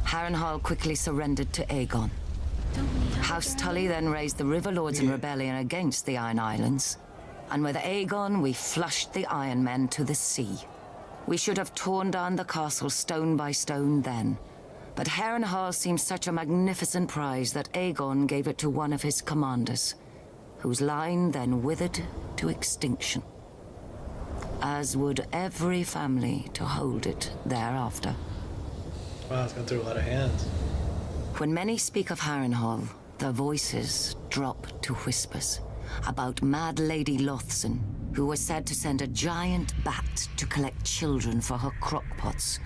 Harrenhal quickly surrendered to Aegon. House Tully then raised the River Lords in rebellion against the Iron Islands. And with Aegon, we flushed the Iron Men to the sea. We should have torn down the castle stone by stone then. But Harrenhal seemed such a magnificent prize that Aegon gave it to one of his commanders, whose line then withered to extinction. As would every family to hold it thereafter. Wow, it's gone through a lot of hands. When many speak of Harrenhal, their voices drop to whispers about Mad Lady Lothson, who was said to send a giant bat to collect children for her crockpots,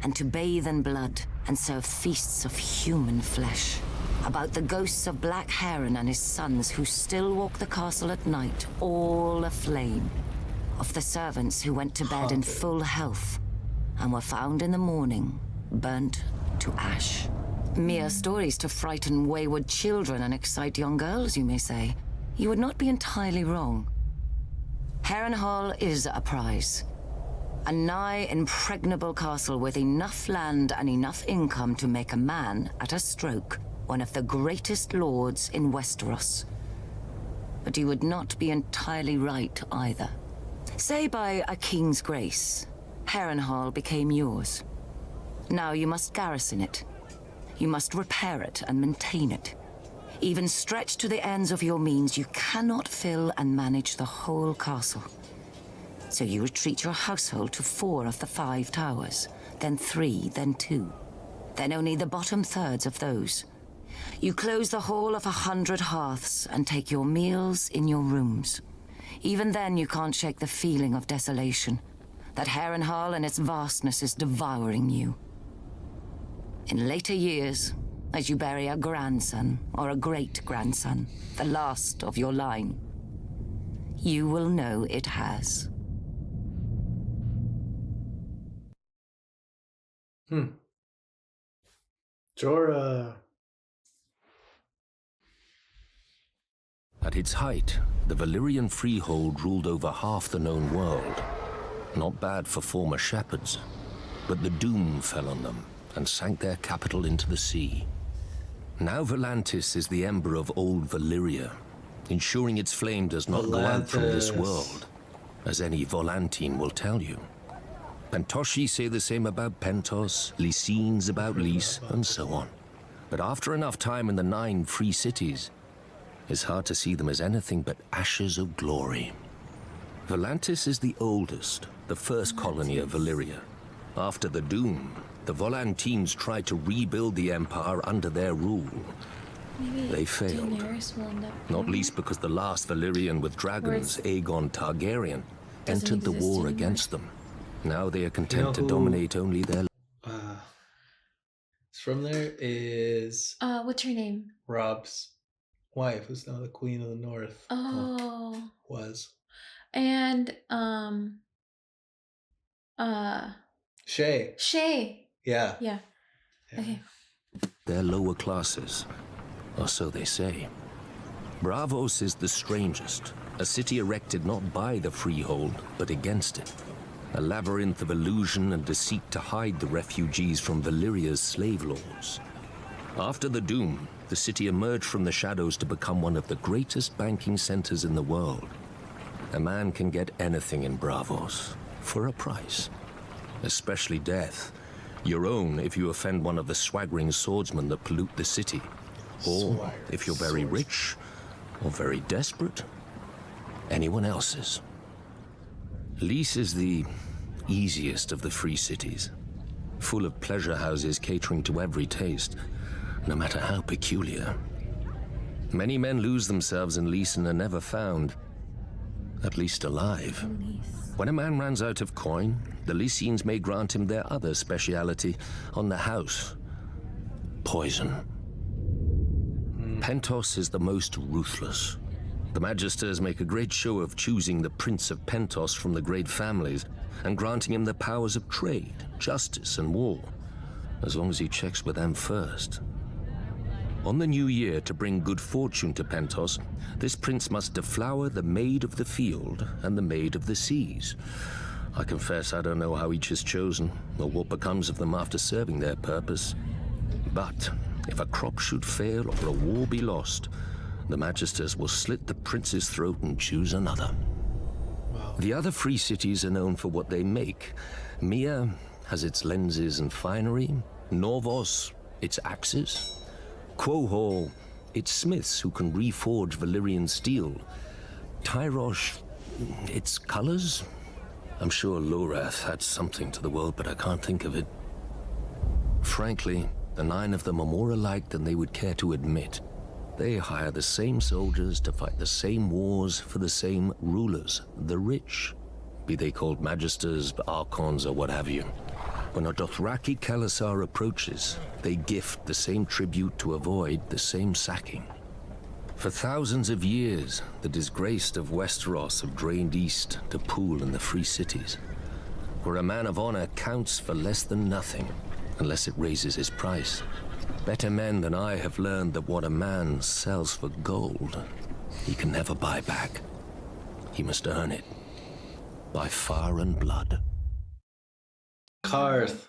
and to bathe in blood and serve feasts of human flesh. About the ghosts of Black Harren and his sons who still walk the castle at night, all aflame. Of the servants who went to bed in full health and were found in the morning, burnt to ash. Mere stories to frighten wayward children and excite young girls, you may say. You would not be entirely wrong. Harrenhal is a prize. A nigh impregnable castle with enough land and enough income to make a man, at a stroke, one of the greatest lords in Westeros. But you would not be entirely right either. Say by a king's grace, Harrenhal became yours. Now you must garrison it. You must repair it and maintain it. Even stretched to the ends of your means, you cannot fill and manage the whole castle. So you retreat your household to 4 of the 5 towers, then 3, then 2. Then only the bottom thirds of those. You close the hall of 100 hearths and take your meals in your rooms. Even then you can't shake the feeling of desolation, that Harrenhal and its vastness is devouring you. In later years, as you bury a grandson or a great-grandson, the last of your line, you will know it has. Jorah. At its height, the Valyrian freehold ruled over half the known world. Not bad for former shepherds, but the doom fell on them and sank their capital into the sea. Now Volantis is the ember of old Valyria, ensuring its flame does not go out from this world, as any Volantine will tell you. Pentoshi say the same about Pentos, Lysenes about Lys, and so on. But after enough time in the 9 free cities, it's hard to see them as anything but ashes of glory. Volantis is the oldest, the first colony of Valyria. After the Doom, the Volantines tried to rebuild the empire under their rule. Maybe they failed, not least because the last Valyrian with dragons, Aegon Targaryen, entered the war against them. Now they are content to dominate only their... From there is... what's her name? Rob's wife, who's now the Queen of the North. Oh. Was. And, Shay. Yeah. Yeah. Okay. They're lower classes, or so they say. Bravos is the strangest, a city erected not by the freehold, but against it. A labyrinth of illusion and deceit to hide the refugees from Valyria's slave lords. After the Doom, the city emerged from the shadows to become one of the greatest banking centers in the world. A man can get anything in Braavos, for a price. Especially death. Your own if you offend one of the swaggering swordsmen that pollute the city. Or, if you're very rich, or very desperate, anyone else's. Lys is the easiest of the free cities, full of pleasure houses catering to every taste, no matter how peculiar. Many men lose themselves in Lys and are never found, at least alive. When a man runs out of coin, the Lysians may grant him their other speciality on the house: poison. Pentos is the most ruthless. The Magisters make a great show of choosing the Prince of Pentos from the great families and granting him the powers of trade, justice, and war, as long as he checks with them first. On the new year, to bring good fortune to Pentos, this prince must deflower the Maid of the Field and the Maid of the Seas. I confess I don't know how each is chosen, or what becomes of them after serving their purpose. But if a crop should fail or a war be lost, the Magisters will slit the prince's throat and choose another. Wow. The other free cities are known for what they make. Mia has its lenses and finery, Norvos, its axes, Quohor, its smiths who can reforge Valyrian steel, Tyrosh, its colors. I'm sure Lorath had something to the world, but I can't think of it. Frankly, the 9 of them are more alike than they would care to admit. They hire the same soldiers to fight the same wars for the same rulers, the rich, be they called Magisters, Archons, or what have you. When a Dothraki Khalasar approaches, they gift the same tribute to avoid the same sacking. For thousands of years, the disgraced of Westeros have drained east to pool in the free cities, where a man of honor counts for less than nothing, unless it raises his price. Better men than I have learned that what a man sells for gold, he can never buy back. He must earn it, by fire and blood. Qarth.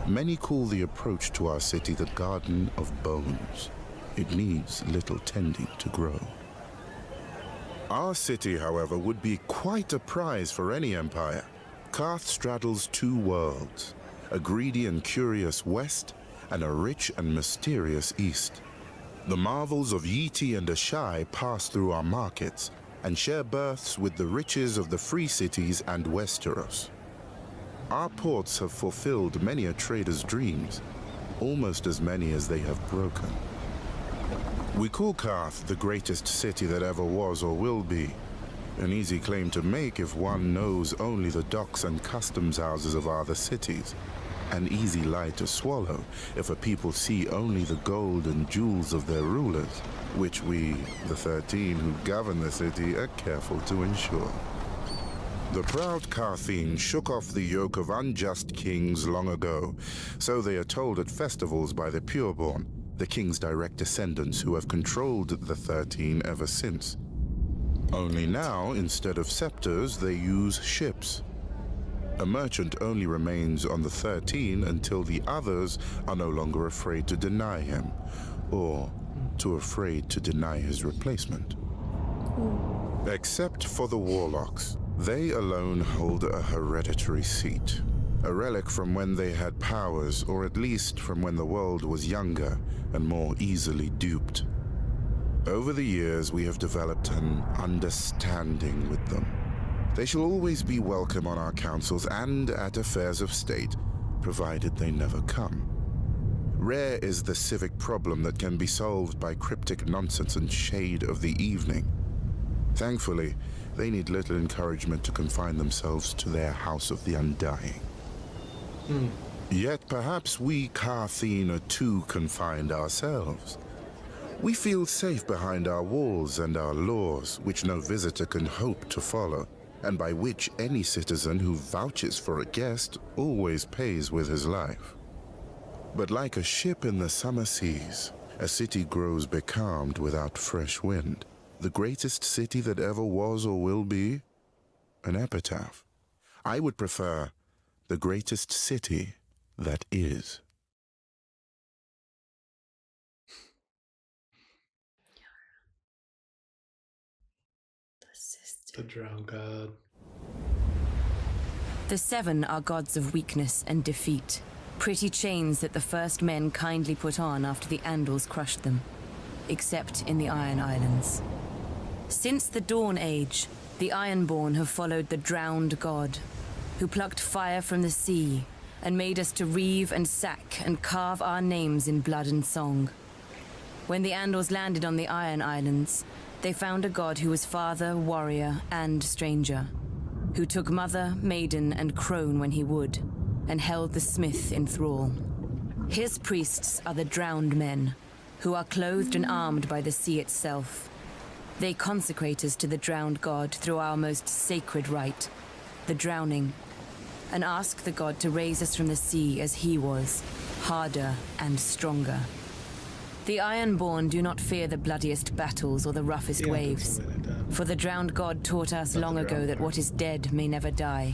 Many call the approach to our city the Garden of Bones. It needs little tending to grow. Our city, however, would be quite a prize for any empire. Qarth straddles 2 worlds, a greedy and curious west, and a rich and mysterious east. The marvels of Yeti and Ashai pass through our markets and share berths with the riches of the free cities and Westeros. Our ports have fulfilled many a trader's dreams, almost as many as they have broken. We call Qarth the greatest city that ever was or will be. An easy claim to make if one knows only the docks and customs houses of other cities. An easy lie to swallow if a people see only the gold and jewels of their rulers, which we, the 13 who govern the city, are careful to ensure. The proud Qartheen shook off the yoke of unjust kings long ago, so they are told at festivals by the pureborn, the king's direct descendants who have controlled the 13 ever since. Only now, instead of scepters, they use ships. A merchant only remains on the 13 until the others are no longer afraid to deny him, or too afraid to deny his replacement. Except for the Warlocks, they alone hold a hereditary seat, a relic from when they had powers, or at least from when the world was younger and more easily duped. Over the years, we have developed an understanding with them. They shall always be welcome on our councils and at affairs of state, provided they never come. Rare is the civic problem that can be solved by cryptic nonsense and shade of the evening. Thankfully, they need little encouragement to confine themselves to their House of the Undying. Yet perhaps we Qartheen are too confined ourselves. We feel safe behind our walls and our laws, which no visitor can hope to follow, and by which any citizen who vouches for a guest always pays with his life. But like a ship in the summer seas, a city grows becalmed without fresh wind. The greatest city that ever was or will be? An epitaph. I would prefer the greatest city that is. The drowned god. The seven are gods of weakness and defeat. Pretty chains that the first men kindly put on after the Andals crushed them. Except in the Iron Islands. Since the Dawn Age, the Ironborn have followed the drowned god, who plucked fire from the sea and made us to reave and sack and carve our names in blood and song. When the Andals landed on the Iron Islands, they found a god who was father, warrior, and stranger, who took mother, maiden, and crone when he would, and held the smith in thrall. His priests are the drowned men, who are clothed and armed by the sea itself. They consecrate us to the drowned god through our most sacred rite, the drowning, and ask the god to raise us from the sea as he was, harder and stronger. The Ironborn do not fear the bloodiest battles or the roughest waves, for the drowned god taught us long ago that what is dead may never die.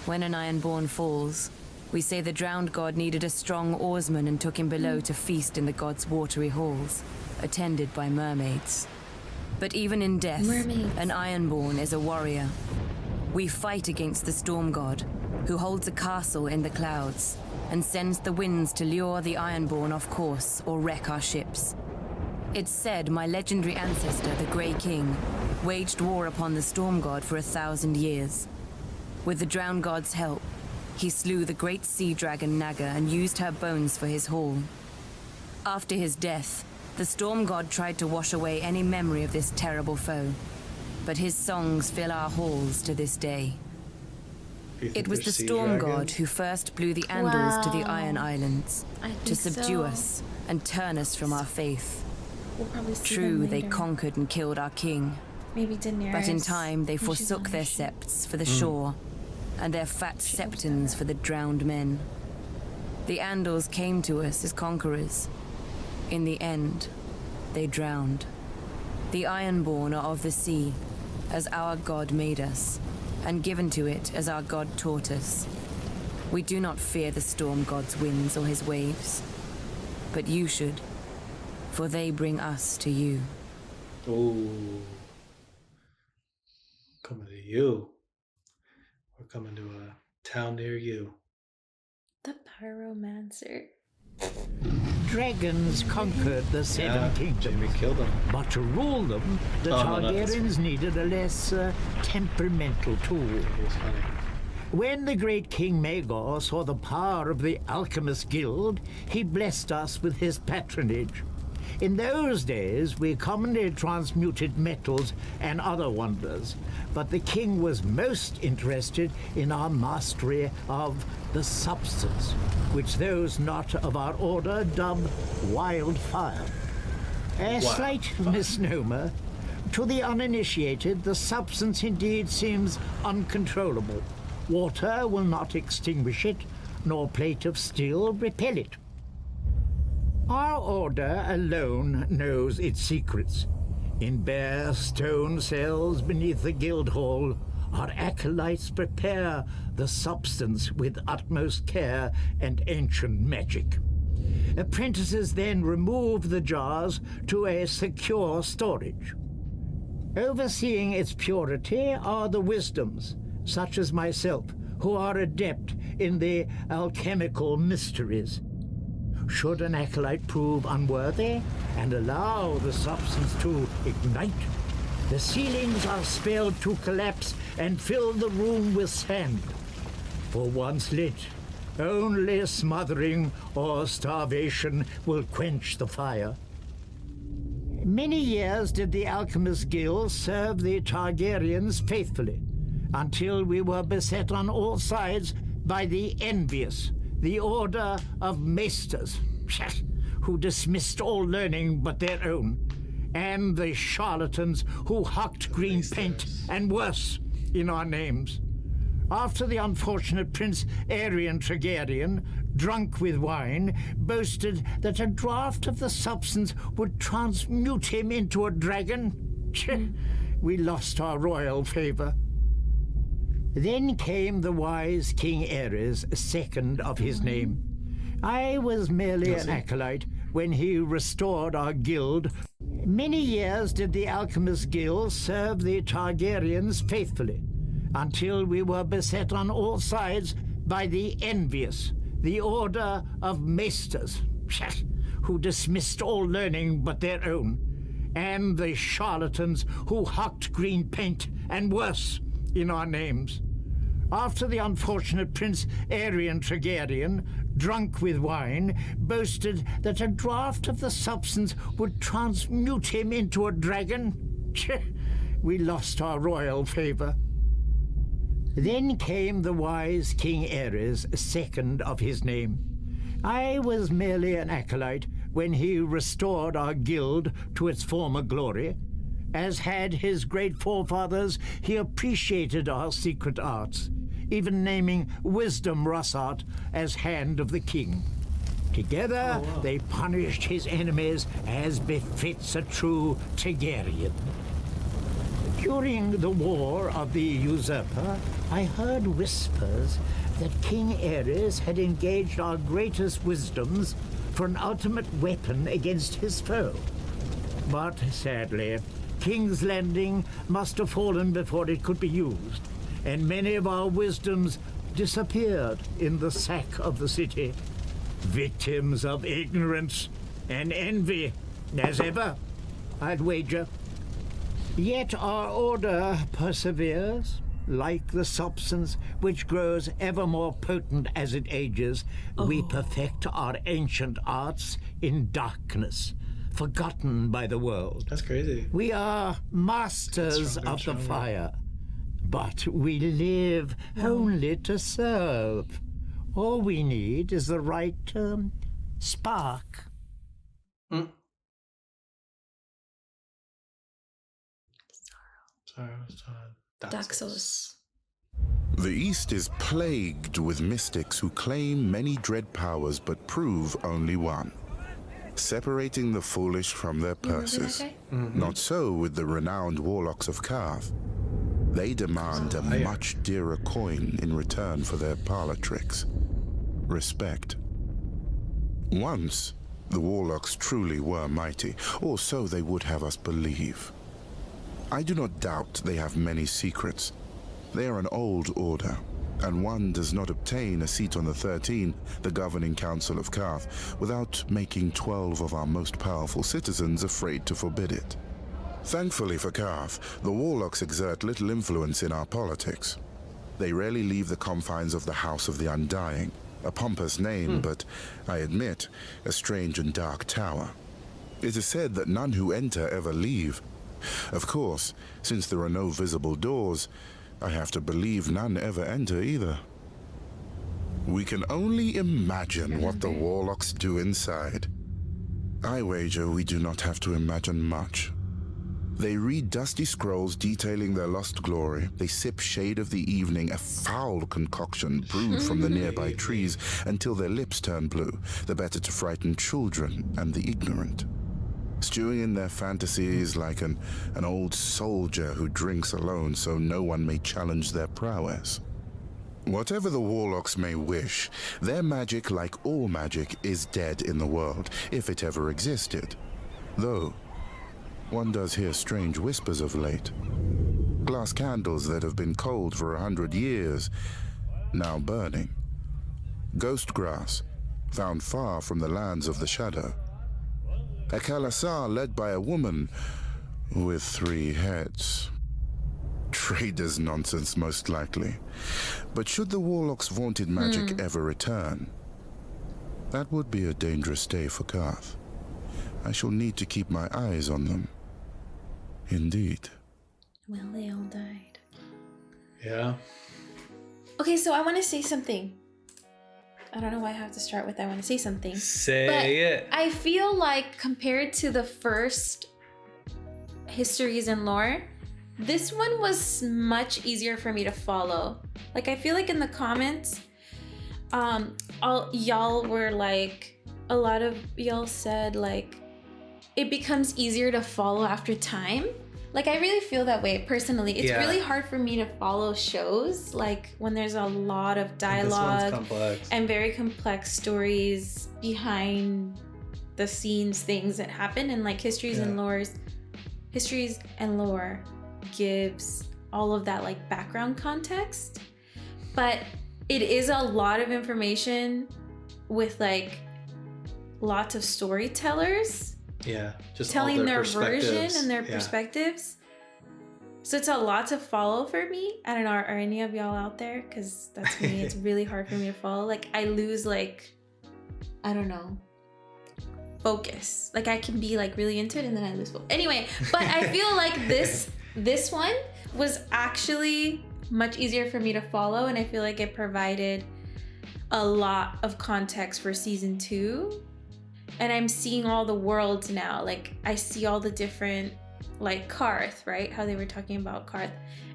When an Ironborn falls, we say the drowned god needed a strong oarsman and took him below to feast in the god's watery halls, attended by mermaids. But even in death, an Ironborn is a warrior. We fight against the storm god, who holds a castle in the clouds, and sends the winds to lure the Ironborn off course or wreck our ships. It's said my legendary ancestor, the Grey King, waged war upon the storm god for 1,000 years. With the drowned god's help, he slew the great sea dragon Naga and used her bones for his haul. After his death, the storm god tried to wash away any memory of this terrible foe, but his songs fill our halls to this day. It was the storm god who first blew the Andals to the Iron Islands to subdue us and turn us from our faith. True, they conquered and killed our king, maybe Daenerys, but in time they forsook their septs for the shore and their fat septons for the drowned men. The Andals came to us as conquerors. In the end, they drowned. The Ironborn are of the sea, as our god made us, and given to it as our god taught us. We do not fear the storm god's winds or his waves, but you should, for they bring us to you. Ooh. Coming to you. We're coming to a town near you. The Pyromancer. Dragons conquered the Seven Kingdoms, killed them. but to rule them, the Targaryens needed a less temperamental tool. When the great King Maegor saw the power of the Alchemist Guild, he blessed us with his patronage. In those days, we commonly transmuted metals and other wonders, but the king was most interested in our mastery of the substance, which those not of our order dub wildfire. A slight misnomer. To the uninitiated, the substance indeed seems uncontrollable. Water will not extinguish it, nor plate of steel repel it. Our order alone knows its secrets. In bare stone cells beneath the guild hall, our acolytes prepare the substance with utmost care and ancient magic. Apprentices then remove the jars to a secure storage. Overseeing its purity are the wisdoms, such as myself, who are adept in the alchemical mysteries. Should an acolyte prove unworthy and allow the substance to ignite, the ceilings are spelled to collapse and fill the room with sand. For once lit, only smothering or starvation will quench the fire. Many years did the Alchemist Guild serve the Targaryens faithfully, until we were beset on all sides by the envious, the Order of Maesters, who dismissed all learning but their own, and the charlatans who hucked green paint and worse in our names. After the unfortunate Prince Aerion Targaryen, drunk with wine, boasted that a draught of the substance would transmute him into a dragon, we lost our royal favor. Then came the wise King Aerys, second of his name. I was merely an acolyte when he restored our guild, Many years did the Alchemist Guild serve the Targaryens faithfully, until we were beset on all sides by the envious, the Order of Maesters, who dismissed all learning but their own, and the charlatans who hawked green paint and worse in our names. After the unfortunate Prince Aerion Targaryen, drunk with wine, boasted that a draught of the substance would transmute him into a dragon, we lost our royal favor. Then came the wise King Aerys, second of his name. I was merely an acolyte when he restored our guild to its former glory. As had his great forefathers, he appreciated our secret arts, even naming Wisdom Rossart as Hand of the King. Together, they punished his enemies as befits a true Targaryen. During the War of the Usurper, I heard whispers that King Aerys had engaged our greatest wisdoms for an ultimate weapon against his foe. But sadly, King's Landing must have fallen before it could be used, and many of our wisdoms disappeared in the sack of the city, victims of ignorance and envy, as ever, I'd wager. Yet our order perseveres, like the substance which grows ever more potent as it ages. We perfect our ancient arts in darkness, forgotten by the world. That's crazy. We are masters of the fire, but we live only to serve. All we need is the right spark. Daxos. The East is plagued with mystics who claim many dread powers but prove only one. Separating the foolish from their purses. Not so with the renowned Warlocks of Qarth. They demand a much dearer coin in return for their parlor tricks. Respect. Once, the Warlocks truly were mighty, or so they would have us believe. I do not doubt they have many secrets. They are an old order, and one does not obtain a seat on the 13, the governing council of Qarth, without making 12 of our most powerful citizens afraid to forbid it. Thankfully for Qarth, the Warlocks exert little influence in our politics. They rarely leave the confines of the House of the Undying, a pompous name, but, I admit, a strange and dark tower. It is said that none who enter ever leave. Of course, since there are no visible doors, I have to believe none ever enter either. We can only imagine what the Warlocks do inside. I wager we do not have to imagine much. They read dusty scrolls detailing their lost glory. They sip shade of the evening, a foul concoction brewed from the nearby trees, until their lips turn blue, the better to frighten children and the ignorant. Stewing in their fantasies like an old soldier who drinks alone so no one may challenge their prowess. Whatever the Warlocks may wish, their magic, like all magic, is dead in the world, if it ever existed. Though, one does hear strange whispers of late. Glass candles that have been cold for 100 years, now burning. Ghost grass, found far from the lands of the shadow. A Khalasar led by a woman with 3 heads. Traders' nonsense, most likely. But should the Warlocks' vaunted magic ever return, that would be a dangerous day for Qarth. I shall need to keep my eyes on them. Indeed. Well, they all died. Yeah. Okay, so I want to say something. I don't know why I have to start with I want to say something. Say it. I feel like compared to the first Histories and Lore, this one was much easier for me to follow. Like, I feel like in the comments, y'all were like, a lot of y'all said like, it becomes easier to follow after time. Like, I really feel that way personally. It's really hard for me to follow shows like when there's a lot of dialogue and very complex stories behind the scenes, things that happen, and like Histories and Lore gives all of that like background context, but it is a lot of information with like lots of storytellers just telling all their version and their Yeah. perspectives. So it's a lot to follow for me. I don't know, are any of y'all out there? Because that's me. It's really hard for me to follow. Like I lose like, I don't know, focus. Like I can be like really into it and then I lose focus. Anyway, but I feel like this one was actually much easier for me to follow, and I feel like it provided a lot of context for season 2. And I'm seeing all the worlds now. Like I see all the different, like Qarth, right? How they were talking about Qarth.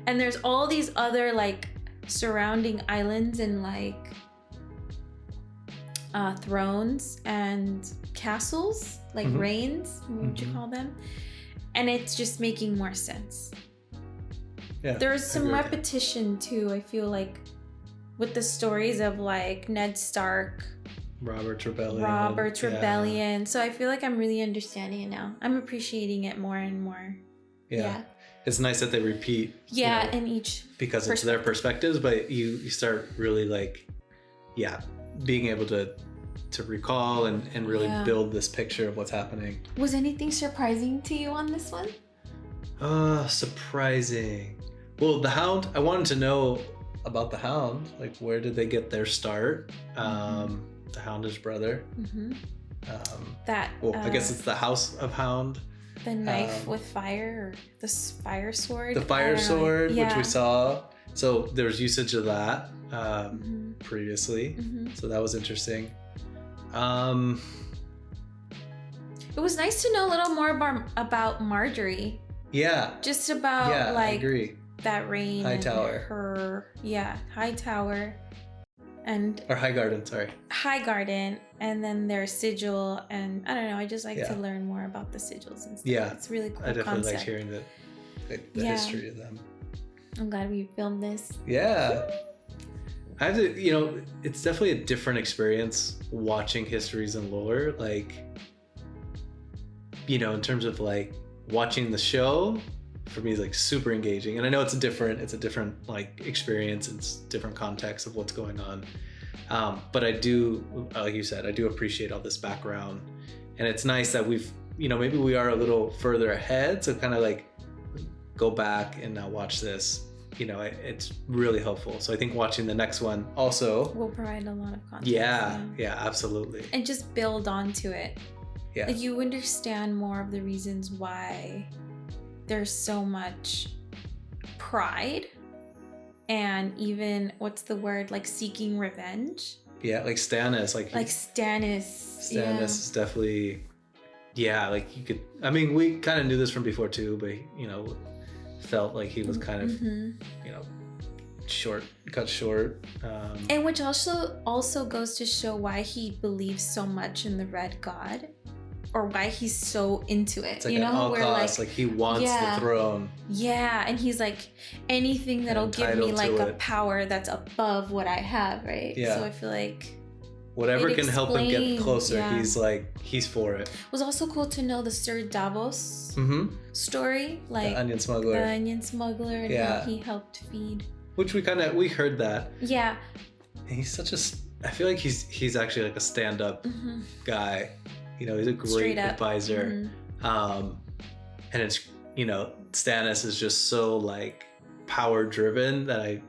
And there's all these other like surrounding islands and like thrones and castles, like reigns, what would you call them? And it's just making more sense. Yeah, There's some repetition too, I feel like, with the stories of like Ned Stark, Robert's Rebellion. So I feel like I'm really understanding it now. I'm appreciating it more and more. Yeah. It's nice that they repeat. Yeah, in each because it's their perspectives, but you start really like, being able to recall and really build this picture of what's happening. Was anything surprising to you on this one? Surprising. Well, the Hound, I wanted to know about the Hound. Like, where did they get their start? The Hound is brother. I guess it's the House of Hound. The knife with fire, or the fire sword. The fire sword, which we saw. So there was usage of that previously. So that was interesting. It was nice to know a little more about Marjorie. Yeah. Just about like I agree. That reign. Hightower. Her Hightower. Or Highgarden, sorry. Highgarden, and then their sigil, and I don't know, I just like to learn more about the sigils and stuff. Yeah. It's really cool. I definitely concept. like hearing the history of them. I'm glad we filmed this. Yeah. I have to, it's definitely a different experience watching Histories and Lore. Like, in terms of like watching the show, for me is like super engaging. And I know it's a different like experience. It's different context of what's going on. But I do, like you said, I do appreciate all this background. And it's nice that we've, maybe we are a little further ahead. So kind of like go back and now watch this. It's really helpful. So I think watching the next one also will provide a lot of context. Yeah, absolutely. And just build onto it. Yeah. Like you understand more of the reasons why there's so much pride and even, what's the word, like seeking revenge. Yeah, like Stannis. Like Stannis. Stannis is definitely, like you could, I mean, we kind of knew this from before too, but felt like he was kind of cut short, and which also goes to show why he believes so much in the Red God, or why he's so into it. It's like at all costs, like he wants the throne. Yeah, and he's like, anything that'll give me like a power that's above what I have, right? Yeah. So I feel like whatever can help him get closer, he's for it. It was also cool to know the Sir Davos story, like the onion smuggler. And how he helped feed. Which we heard that. Yeah. And he's such I feel like he's actually like a stand-up guy. He's a great advisor. And it's, Stannis is just so like power driven that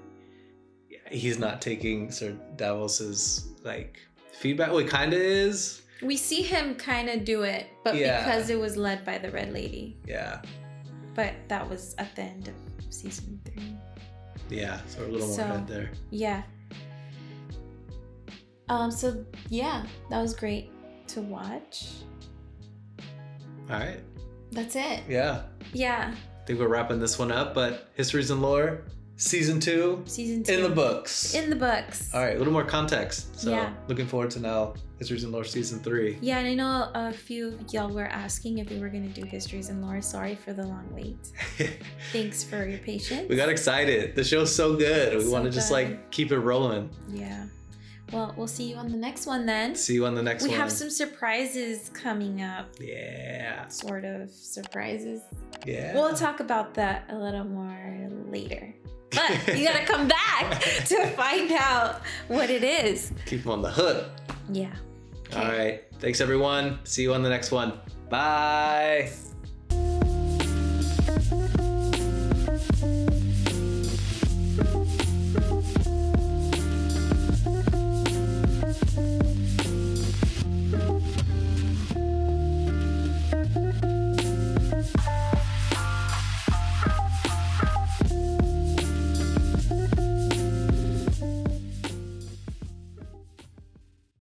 he's not taking Sir Davos's like feedback. Well, he kind of is. We see him kind of do it, but because it was led by the Red Lady. Yeah. But that was at the end of season 3. Yeah, so a little more ahead there. Yeah. That was great to watch. All right. That's it. Yeah. Yeah. I think we're wrapping this one up, but Histories and Lore, Season 2. In the books. All right, a little more context. So looking forward to now Histories and Lore Season 3. Yeah, and I know a few of y'all were asking if we were going to do Histories and Lore. Sorry for the long wait. Thanks for your patience. We got excited. The show's so good. We want to just like keep it rolling. Yeah. Well, we'll see you on the next one then. See you on the next one. We have some surprises coming up. Yeah. Sort of surprises. Yeah. We'll talk about that a little more later. But you gotta come back to find out what it is. Keep them on the hook. Yeah. Okay. All right. Thanks, everyone. See you on the next one. Bye.